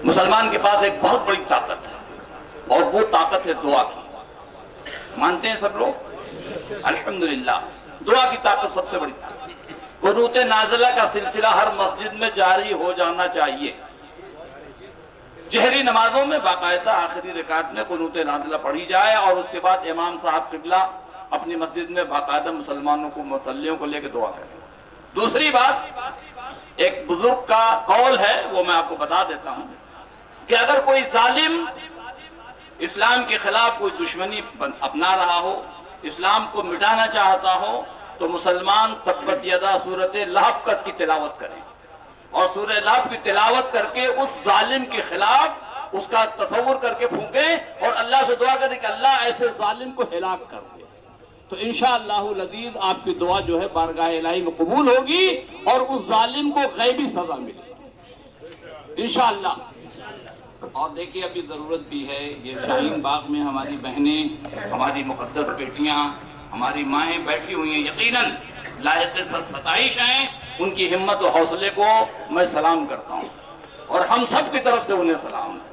مسلمان کے پاس ایک بہت بڑی طاقت ہے، اور وہ طاقت ہے دعا کی۔ مانتے ہیں سب لوگ؟ الحمدللہ، دعا کی طاقت سب سے بڑی طاقت۔ قنوت نازلہ کا سلسلہ ہر مسجد میں جاری ہو جانا چاہیے۔ جہری نمازوں میں باقاعدہ آخری رکعت میں قنوت نازلہ پڑھی جائے، اور اس کے بعد امام صاحب قبلہ اپنی مسجد میں باقاعدہ مسلمانوں کو، مصلیوں کو لے کے دعا کریں۔ دوسری بات، ایک بزرگ کا قول ہے، وہ میں آپ کو بتا دیتا ہوں کہ اگر کوئی ظالم اسلام کے خلاف کوئی دشمنی اپنا رہا ہو، اسلام کو مٹانا چاہتا ہو، تو مسلمان تبت یدا سورۃ لہب کی تلاوت کریں، اور سورہ لہب کی تلاوت کر کے اس ظالم کے خلاف اس کا تصور کر کے پھونکیں، اور اللہ سے دعا کریں کہ اللہ ایسے ظالم کو ہلاک کر دے۔ تو انشاءاللہ العزیز آپ کی دعا جو ہے بارگاہ الہی میں قبول ہوگی، اور اس ظالم کو غیبی سزا ملے گی انشاءاللہ۔ اور دیکھیے ابھی ضرورت بھی ہے، یہ شاہین باغ میں ہماری بہنیں، ہماری مقدس بیٹیاں، ہماری مائیں بیٹھی ہوئی ہیں، یقیناً لائق ستائش ہیں، ان کی ہمت و حوصلے کو میں سلام کرتا ہوں، اور ہم سب کی طرف سے انہیں سلام ہے۔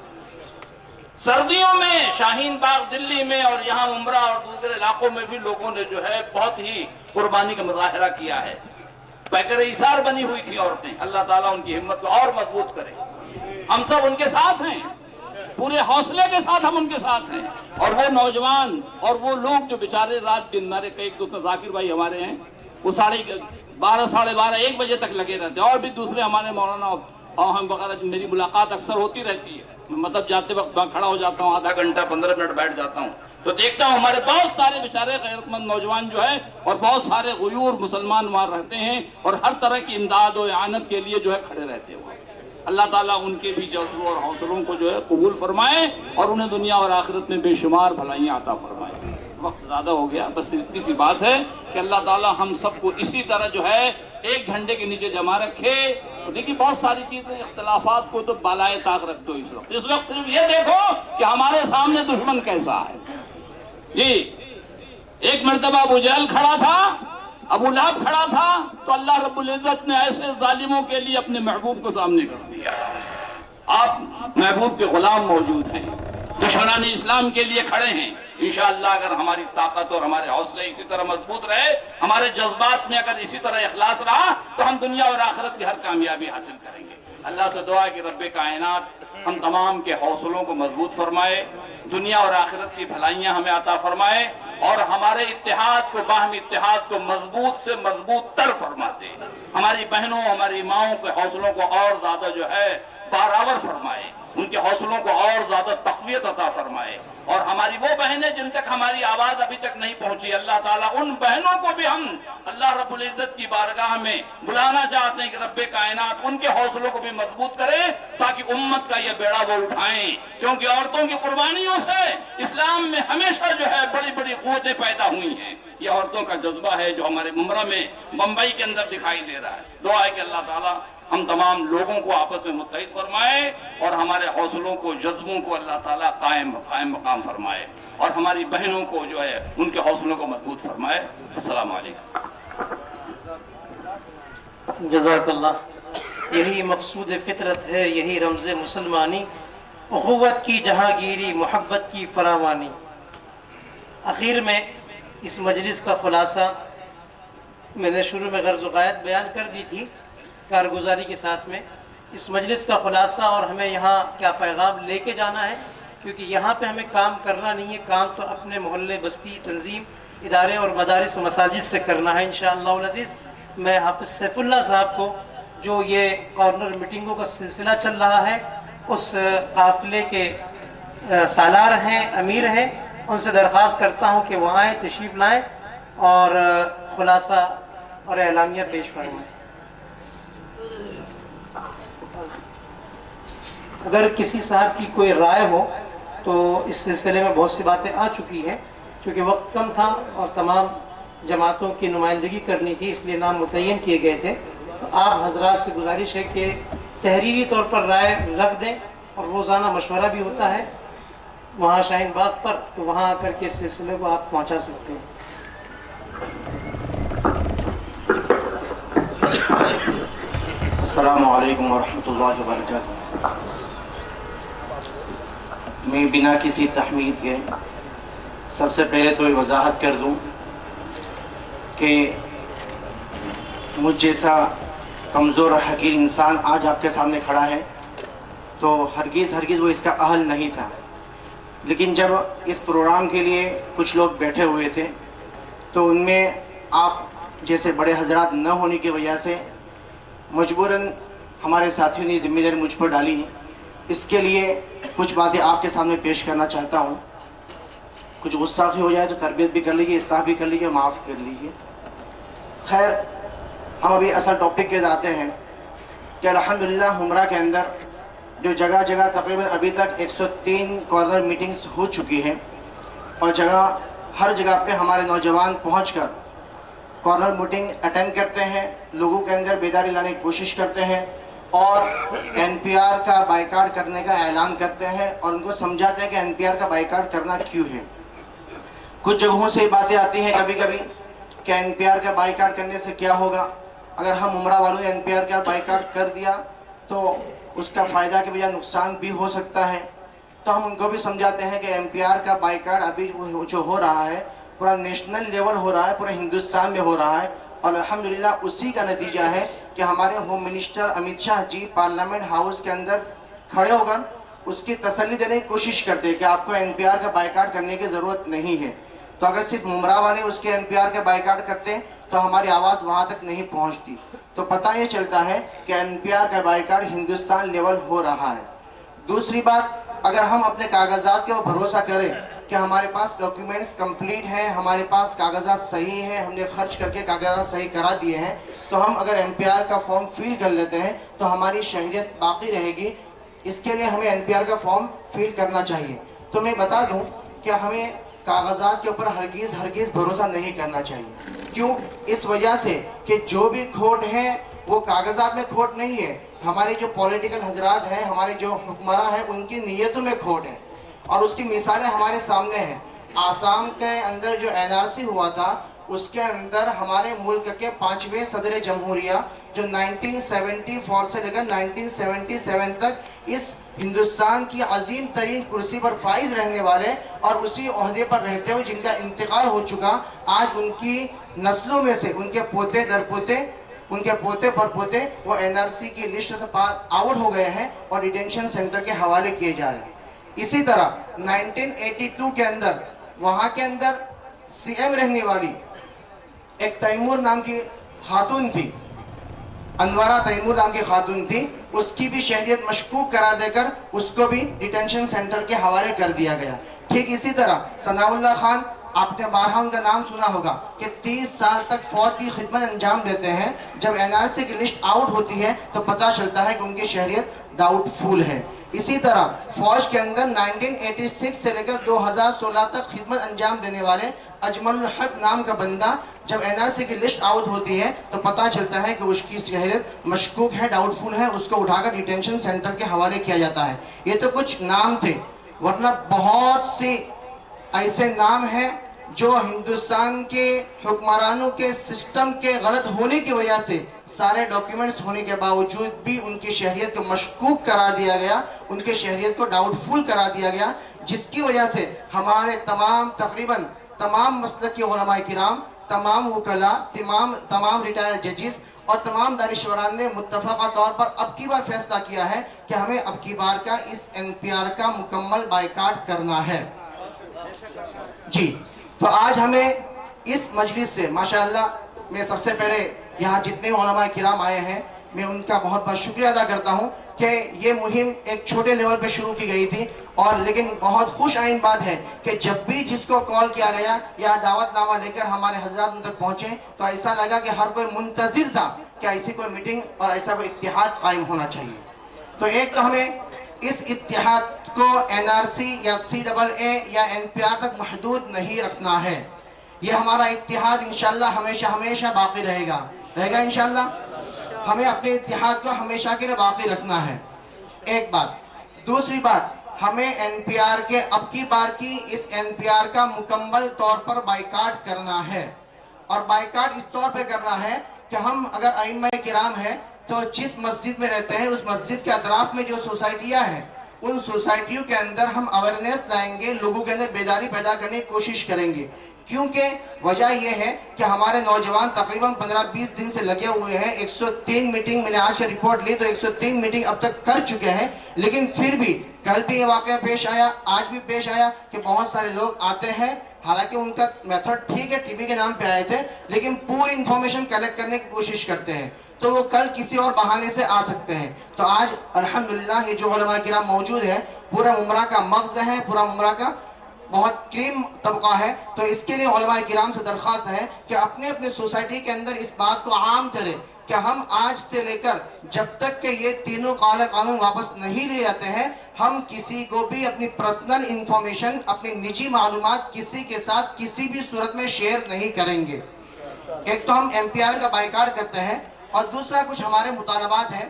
سردیوں میں شاہین باغ دلی میں اور یہاں عمرہ اور دوسرے علاقوں میں بھی لوگوں نے جو ہے بہت ہی قربانی کا مظاہرہ کیا ہے، پیکر ایثار بنی ہوئی تھی عورتیں۔ اللہ تعالیٰ ان کی ہمت کو اور مضبوط کرے۔ ہم سب ان کے ساتھ ہیں، پورے حوصلے کے ساتھ ہم ان کے ساتھ ہیں، اور وہ نوجوان اور وہ لوگ جو بیچارے رات دن، ہمارے کئی دوسرے ذاکر بھائی ہمارے ہیں، وہ 12:30 ساڑھے 12 1 بجے تک لگے رہتے ہیں، اور بھی دوسرے ہمارے مولانا اور ہم وغیرہ، میری ملاقات اکثر ہوتی رہتی ہے، مطلب جاتے وقت میں کھڑا ہو جاتا ہوں، آدھا گھنٹہ 15 منٹ بیٹھ جاتا ہوں، تو دیکھتا ہوں ہمارے بہت سارے بیچارے غیرت مند نوجوان جو ہے، اور بہت سارے غیور مسلمان وہاں رہتے ہیں، اور ہر طرح کی امداد و اعانت کے لیے جو ہے کھڑے رہتے ہوئے۔ اللہ تعالیٰ ان کے بھی جذبوں اور حوصلوں کو جو ہے قبول فرمائے، اور انہیں دنیا اور آخرت میں بے شمار بھلائیاں عطا فرمائے۔ وقت زیادہ ہو گیا، بس اتنی سی بات ہے کہ اللہ تعالیٰ ہم سب کو اسی طرح جو ہے ایک جھنڈے کے نیچے جمع رکھے۔ دیکھیے بہت ساری چیزیں، اختلافات کو تو بالائے طاق رکھ دو اس وقت صرف یہ دیکھو کہ ہمارے سامنے دشمن کیسا ہے۔ جی، ایک مرتبہ ابو جہل کھڑا تھا، ابو لہب کھڑا تھا، تو اللہ رب العزت نے ایسے ظالموں کے لیے اپنے محبوب کو سامنے کر دیا۔ آپ محبوب کے غلام موجود ہیں، دشمنان اسلام کے لیے کھڑے ہیں۔ انشاءاللہ اگر ہماری طاقت اور ہمارے حوصلے اسی طرح مضبوط رہے، ہمارے جذبات میں اگر اسی طرح اخلاص رہا، تو ہم دنیا اور آخرت کی ہر کامیابی حاصل کریں گے۔ اللہ سے دعا ہے کہ رب کائنات ہم تمام کے حوصلوں کو مضبوط فرمائے، دنیا اور آخرت کی بھلائیاں ہمیں عطا فرمائے، اور ہمارے اتحاد کو، باہمی اتحاد کو مضبوط سے مضبوط تر فرماتے، ہماری بہنوں، ہماری ماؤں کے حوصلوں کو اور زیادہ جو ہے بارآور فرمائے، ان کے حوصلوں کو اور زیادہ تقویت عطا فرمائے، اور ہماری وہ بہنیں جن تک ہماری آواز ابھی تک نہیں پہنچی، اللہ تعالیٰ ان بہنوں کو بھی ہم اللہ رب العزت کی بارگاہ میں بلانا چاہتے ہیں کہ رب کائنات ان کے حوصلوں کو بھی مضبوط کرے، تاکہ امت کا یہ بیڑا وہ اٹھائیں، کیونکہ عورتوں کی قربانیوں سے اسلام میں ہمیشہ جو ہے بڑی بڑی قوتیں پیدا ہوئی ہیں۔ یہ عورتوں کا جذبہ ہے جو ہمارے عمرہ میں بمبئی کے اندر دکھائی دے رہا ہے۔ دعا ہے کہ اللہ تعالیٰ ہم تمام لوگوں کو آپس میں متحد فرمائے، اور ہمارے حوصلوں کو، جذبوں کو اللہ تعالیٰ قائم مقام فرمائے، اور ہماری بہنوں کو جو ہے ان کے حوصلوں کو مضبوط فرمائے۔ السلام علیکم۔ جزاک اللہ۔ یہی مقصود فطرت ہے، یہی رمز مسلمانی، اخوت کی جہانگیری، محبت کی فراوانی۔ آخر میں اس مجلس کا خلاصہ میں نے شروع میں غرض و غایت بیان کر دی تھی کارگزاری کے ساتھ میں۔ اس مجلس کا خلاصہ اور ہمیں یہاں کیا پیغام لے کے جانا ہے، کیونکہ یہاں پہ ہمیں کام کرنا نہیں ہے، کام تو اپنے محلے، بستی، تنظیم، ادارے اور مدارس و مساجد سے کرنا ہے انشاءاللہ العزیز۔ میں حافظ سیف اللہ صاحب کو جو یہ کارنر میٹنگوں کا سلسلہ چل رہا ہے اس قافلے کے سالار ہیں، امیر ہیں، ان سے درخواست کرتا ہوں کہ وہ آئیں، تشریف لائیں اور خلاصہ اور اعلامیہ پیش فرمائیں۔ اگر کسی صاحب کی کوئی رائے ہو تو اس سلسلے میں بہت سی باتیں آ چکی ہیں، چونکہ وقت کم تھا اور تمام جماعتوں کی نمائندگی کرنی تھی، اس لیے نام متعین کیے گئے تھے، تو آپ حضرات سے گزارش ہے کہ تحریری طور پر رائے رکھ دیں، اور روزانہ مشورہ بھی ہوتا ہے وہاں شاہین باغ پر، تو وہاں آ کر کے اس سلسلے کو آپ پہنچا سکتے ہیں۔ السلام علیکم ورحمۃ اللہ وبرکاتہ۔ میں بنا کسی تحمید کے سب سے پہلے تو یہ وضاحت کر دوں کہ مجھ جیسا کمزور اور حقیر انسان آج آپ کے سامنے کھڑا ہے تو ہرگز وہ اس کا اہل نہیں تھا، لیکن جب اس پروگرام کے لیے کچھ لوگ بیٹھے ہوئے تھے تو ان میں آپ جیسے بڑے حضرات نہ ہونے کی وجہ سے مجبوراً ہمارے ساتھیوں نے ذمہ داری مجھ پر ڈالی۔ اس کے لیے کچھ باتیں آپ کے سامنے پیش کرنا چاہتا ہوں، کچھ غصہ ہو جائے تو تربیت بھی کر لیجیے، اصلاح بھی کر لیجیے، معاف کر لیجیے۔ خیر، ہم ابھی اصل ٹاپک پہ جاتے ہیں کہ الحمدللہ ہمراہ کے اندر جو جگہ جگہ تقریباً ابھی تک 103 کارنر میٹنگز ہو چکی ہیں، اور ہر جگہ پہ ہمارے نوجوان پہنچ کر کارنر میٹنگ اٹینڈ کرتے ہیں، لوگوں کے اندر بیداری لانے کی کوشش کرتے ہیں، اور NPR کا بائیکاٹ کرنے کا اعلان کرتے ہیں، اور ان کو سمجھاتے ہیں کہ NPR کا بائیکاٹ کرنا کیوں ہے۔ کچھ جگہوں سے باتیں آتی ہیں کبھی کبھی کہ NPR کا بائیکاٹ کرنے سے کیا ہوگا، اگر ہم عمرہ والوں نے NPR کا بائیکاٹ کر دیا تو اس کا فائدہ کے بجائے نقصان بھی ہو سکتا ہے۔ تو ہم ان کو بھی سمجھاتے ہیں کہ NPR کا بائیکاٹ ابھی جو ہو رہا ہے پورا نیشنل لیول ہو رہا ہے، پورے ہندوستان میں ہو رہا ہے، اور الحمدللہ اسی کا نتیجہ ہے کہ ہمارے ہوم منسٹر امت شاہ جی پارلیمنٹ ہاؤس کے اندر کھڑے ہو کر اس کی تسلی دینے کی کوشش کرتے ہیں کہ آپ کو NPR کا بائیکاٹ کرنے کی ضرورت نہیں ہے۔ تو اگر صرف ممرا والے اس کے NPR کا بائیکاٹ کرتے تو ہماری آواز وہاں تک نہیں پہنچتی۔ تو پتہ یہ چلتا ہے کہ NPR کا بائیکاٹ ہندوستان لیول ہو رہا ہے۔ دوسری بات، اگر ہم اپنے کاغذات کے اوپر بھروسہ کریں کہ ہمارے پاس ڈاکیومنٹس کمپلیٹ ہیں، ہمارے پاس کاغذات صحیح ہیں، ہم نے خرچ کر کے کاغذات صحیح کرا دیے ہیں، تو ہم اگر NPR کا فارم فل کر لیتے ہیں تو ہماری شہریت باقی رہے گی۔ اس کے لیے ہمیں NPR کا فارم فل کرنا چاہیے۔ تو میں بتا دوں کہ ہمیں کاغذات کے اوپر ہرگز بھروسہ نہیں کرنا چاہیے۔ کیوں؟ اس وجہ سے کہ جو بھی کھوٹ ہے وہ کاغذات میں کھوٹ نہیں ہے، ہمارے جو پولیٹیکل حضرات ہیں، ہمارے جو حکمراں ہیں، ان کی نیتوں میں کھوٹ ہے، اور اس کی مثالیں ہمارے سامنے ہیں۔ آسام کے اندر جو NRC ہوا تھا، اس کے اندر ہمارے ملک کے 5ویں صدر جمہوریہ جو 1974 سے لے کر 1977 تک اس ہندوستان کی عظیم ترین کرسی پر فائز رہنے والے اور اسی عہدے پر رہتے ہوئے جن کا انتقال ہو چکا، آج ان کی نسلوں میں سے ان کے پوتے در پوتے، ان کے پوتے پر پوتے وہ NRC کی لسٹ سے آؤٹ ہو گئے ہیں اور ڈیٹینشن سینٹر کے حوالے کیے جا رہے ہیں۔ اسی طرح 1982 کے اندر وہاں کے اندر CM رہنے والی ایک تیمور نام کی خاتون تھی، انورا تیمور نام کی خاتون تھی، اس کی بھی شہریت مشکوک قرار دے کر اس کو بھی ڈیٹینشن سینٹر کے حوالے کر دیا گیا۔ ٹھیک اسی طرح ثناء اللہ خان، آپ نے بارہا ان کا نام سنا ہوگا کہ 30 سال تک فوج کی خدمت انجام دیتے ہیں، جب NRC کی لسٹ آؤٹ ہوتی ہے تو پتہ چلتا ہے کہ ان کی شہریت ڈاؤٹ فل ہے۔ اسی طرح فوج کے اندر 1986 سے لے کر 2016 تک خدمت انجام دینے والے اجمل الحق نام کا بندہ جب NRC کی لسٹ آؤٹ ہوتی ہے تو پتہ چلتا ہے کہ اس کی شہریت مشکوک ہے، ڈاؤٹ فل ہے، اس کو اٹھا کر ڈیٹینشن سینٹر کے حوالے کیا جاتا ہے۔ یہ تو کچھ نام تھے، ورنہ بہت سی ایسے نام ہیں جو ہندوستان کے حکمرانوں کے سسٹم کے غلط ہونے کی وجہ سے سارے ڈاکیومنٹس ہونے کے باوجود بھی ان کی شہریت کو مشکوک قرار دیا گیا، ان کی شہریت کو ڈاؤٹ فل قرار دیا گیا، جس کی وجہ سے ہمارے تقریباً تمام مسلک کے علماء کرام، تمام وکلاء، تمام ریٹائر ججز اور تمام دانشوران نے متفقہ طور پر اب کی بار فیصلہ کیا ہے کہ ہمیں اب کی بار کا اس NPR کا مکمل بائیکاٹ کرنا ہے۔ جی، تو آج ہمیں اس مجلس سے ماشاءاللہ، میں سب سے پہلے یہاں جتنے علماء کرام آئے ہیں میں ان کا بہت بہت شکریہ ادا کرتا ہوں کہ یہ مہم ایک چھوٹے لیول پہ شروع کی گئی تھی، اور لیکن بہت خوش آئین بات ہے کہ جب بھی جس کو کال کیا گیا یا دعوت نامہ لے کر ہمارے حضرات ان تک پہنچے تو ایسا لگا کہ ہر کوئی منتظر تھا کہ ایسی کوئی میٹنگ اور ایسا کوئی اتحاد قائم ہونا چاہیے۔ تو ایک تو ہمیں اس اتحاد کو NRC یا CAA یا NPR تک محدود نہیں رکھنا ہے، یہ ہمارا اتحاد انشاءاللہ ہمیشہ ہمیشہ باقی رہے گا انشاءاللہ۔ ہمیں اپنے اتحاد کو ہمیشہ کے لیے باقی رکھنا ہے، ایک بات۔ دوسری بات، ہمیں NPR کے اب کی بار کی اس NPR کا مکمل طور پر بائیکاٹ کرنا ہے، اور بائیکاٹ اس طور پہ کرنا ہے کہ ہم اگر ائمہ کرام ہیں تو جس مسجد میں رہتے ہیں اس مسجد کے اطراف میں جو سوسائٹیاں ہیں ان سوسائٹیوں کے اندر ہم اویرنیس لائیں گے، لوگوں کے اندر بیداری پیدا کرنے کی کوشش کریں گے، کیونکہ وجہ یہ ہے کہ ہمارے نوجوان تقریباً 15-20 دن سے لگے ہوئے ہیں۔ 103 میٹنگ میں نے آج کا رپورٹ لی تو 103 میٹنگ اب تک کر چکے ہیں، لیکن پھر بھی کل بھی یہ واقعہ پیش آیا، آج بھی پیش آیا کہ بہت سارے لوگ آتے ہیں، حالانکہ ان کا میتھڈ ٹھیک ہے، ٹی وی کے نام پہ آئے تھے، لیکن پوری انفارمیشن کلیکٹ کرنے کی کوشش کرتے ہیں تو وہ کل کسی اور بہانے سے آ سکتے ہیں۔ تو آج الحمدللہ یہ جو علماء کرام موجود ہیں، پورا عمرہ کا مغز ہے، پورا عمرہ کا بہت کریم طبقہ ہے، تو اس کے لیے علماء کرام سے درخواست ہے کہ اپنے اپنے سوسائٹی کے اندر اس بات کو عام کریں کہ ہم آج سے لے کر جب تک کہ یہ تینوں قانون واپس نہیں لے جاتے ہیں، ہم کسی کو بھی اپنی پرسنل انفارمیشن، اپنی نجی معلومات کسی کے ساتھ کسی بھی صورت میں شیئر نہیں کریں گے۔ ایک تو ہم NPR کا بائیکاٹ کرتے ہیں، اور دوسرا کچھ ہمارے مطالبات ہیں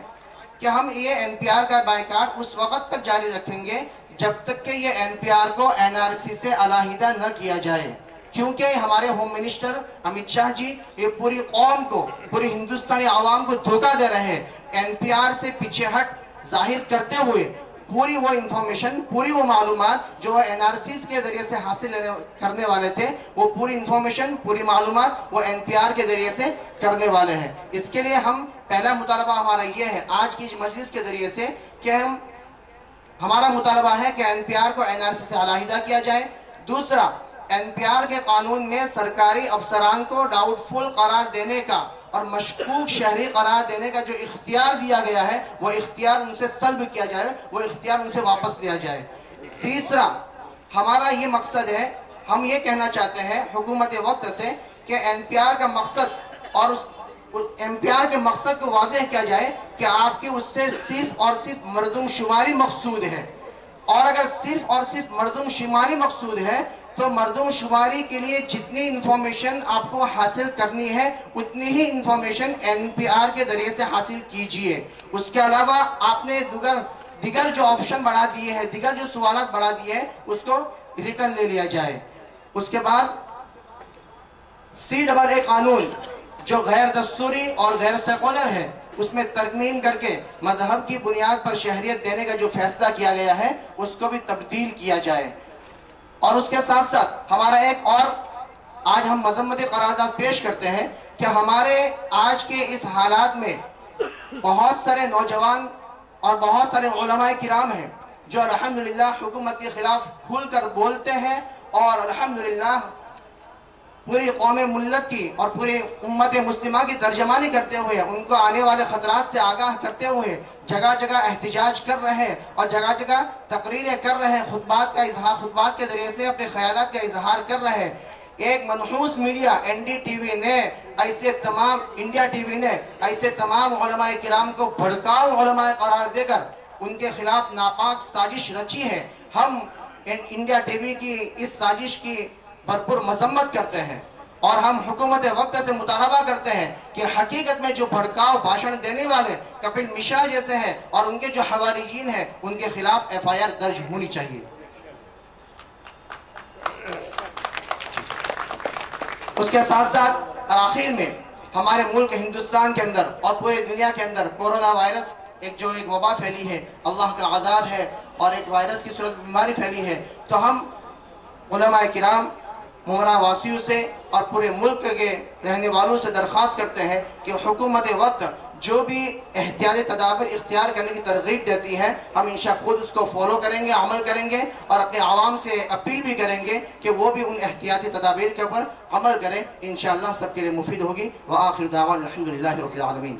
کہ ہم یہ NPR کا بائیکاٹ اس وقت تک جاری رکھیں گے جب تک کہ یہ NPR کو NRC سے علیحدہ نہ کیا جائے، کیونکہ ہمارے ہوم منسٹر امت شاہ جی یہ پوری قوم کو، پوری ہندوستانی عوام کو دھوکہ دے رہے ہیں۔ NPR سے پیچھے ہٹ ظاہر کرتے ہوئے پوری وہ انفارمیشن، پوری وہ معلومات جو NRC کے ذریعے سے حاصل کرنے والے تھے، وہ پوری انفارمیشن، پوری معلومات وہ NPR کے ذریعے سے کرنے والے ہیں۔ اس کے لیے ہم پہلا مطالبہ ہمارا یہ ہے آج کی مجلس کے ذریعے سے کہ ہمارا مطالبہ ہے کہ NPR کو NRC سے علیحدہ کیا جائے۔ دوسرا، NPR کے قانون میں سرکاری افسران کو ڈاؤٹ فل قرار دینے کا اور مشکوک شہری قرار دینے کا جو اختیار دیا گیا ہے وہ اختیار ان سے سلب کیا جائے، وہ اختیار ان سے واپس لیا جائے۔ تیسرا، ہمارا یہ مقصد ہے، ہم یہ کہنا چاہتے ہیں حکومت وقت سے کہ NPR کا مقصد اور اس NPR کے مقصد کو واضح کیا جائے کہ آپ کی اس سے صرف اور صرف مردم شماری مقصود ہے، اور اگر صرف اور صرف مردم شماری مقصود ہے تو مردم شماری کے لیے جتنی انفارمیشن آپ کو حاصل کرنی ہے اتنی ہی انفارمیشن NPR کے ذریعے سے حاصل کیجئے۔ اس کے علاوہ آپ نے دیگر جو آپشن بڑھا دیے ہیں، دیگر جو سوالات بڑھا دیے ہیں، اس کو ریٹرن لے لیا جائے۔ اس کے بعد CAA قانون جو غیر دستوری اور غیر سیکولر ہے، اس میں ترمیم کر کے مذہب کی بنیاد پر شہریت دینے کا جو فیصلہ کیا گیا ہے اس کو بھی تبدیل کیا جائے۔ اور اس کے ساتھ ساتھ ہمارا ایک اور آج ہم مذمتی قرارداد پیش کرتے ہیں کہ ہمارے آج کے اس حالات میں بہت سارے نوجوان اور بہت سارے علماء کرام ہیں جو الحمدللہ حکومت کے خلاف کھل کر بولتے ہیں، اور الحمدللہ پوری قوم ملت کی اور پوری امت مسلمہ کی ترجمانی کرتے ہوئے، ان کو آنے والے خطرات سے آگاہ کرتے ہوئے جگہ جگہ احتجاج کر رہے ہیں اور جگہ جگہ تقریریں کر رہے ہیں، خطبات کے ذریعے سے اپنے خیالات کا اظہار کر رہے ہیں۔ ایک منحوس میڈیا NDTV نے انڈیا ٹی وی نے ایسے تمام علماء کرام کو بھڑکاؤ علماء قرار دے کر ان کے خلاف ناپاک سازش رچی ہے۔ ہم انڈیا ٹی وی کی اس سازش کی بھرپور مذمت کرتے ہیں، اور ہم حکومت وقت سے مطالبہ کرتے ہیں کہ حقیقت میں جو بھڑکاؤ بھاشن دینے والے کپل مشرا جیسے ہیں اور ان کے جو حواریین ہیں ان کے خلاف FIR درج ہونی چاہیے۔ اس کے ساتھ ساتھ آخر میں ہمارے ملک ہندوستان کے اندر اور پورے دنیا کے اندر کورونا وائرس ایک وبا پھیلی ہے، اللہ کا عذاب ہے، اور ایک وائرس کی صورت بیماری پھیلی ہے، تو ہم علماء کرام ممرا واسیوں سے اور پورے ملک کے رہنے والوں سے درخواست کرتے ہیں کہ حکومت وقت جو بھی احتیاطی تدابیر اختیار کرنے کی ترغیب دیتی ہے، ہم انشاءاللہ خود اس کو فالو کریں گے، عمل کریں گے، اور اپنے عوام سے اپیل بھی کریں گے کہ وہ بھی ان احتیاطی تدابیر کے اوپر عمل کریں۔ انشاءاللہ سب کے لیے مفید ہوگی۔ وآخر دعوانا الحمدللہ رب العالمین۔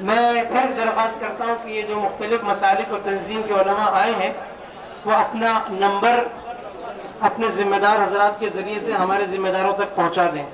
میں پھر درخواست کرتا ہوں کہ یہ جو مختلف مسالک اور تنظیم کے علماء آئے ہیں وہ اپنا نمبر اپنے ذمہ دار حضرات کے ذریعے سے ہمارے ذمہ داروں تک پہنچا دیں.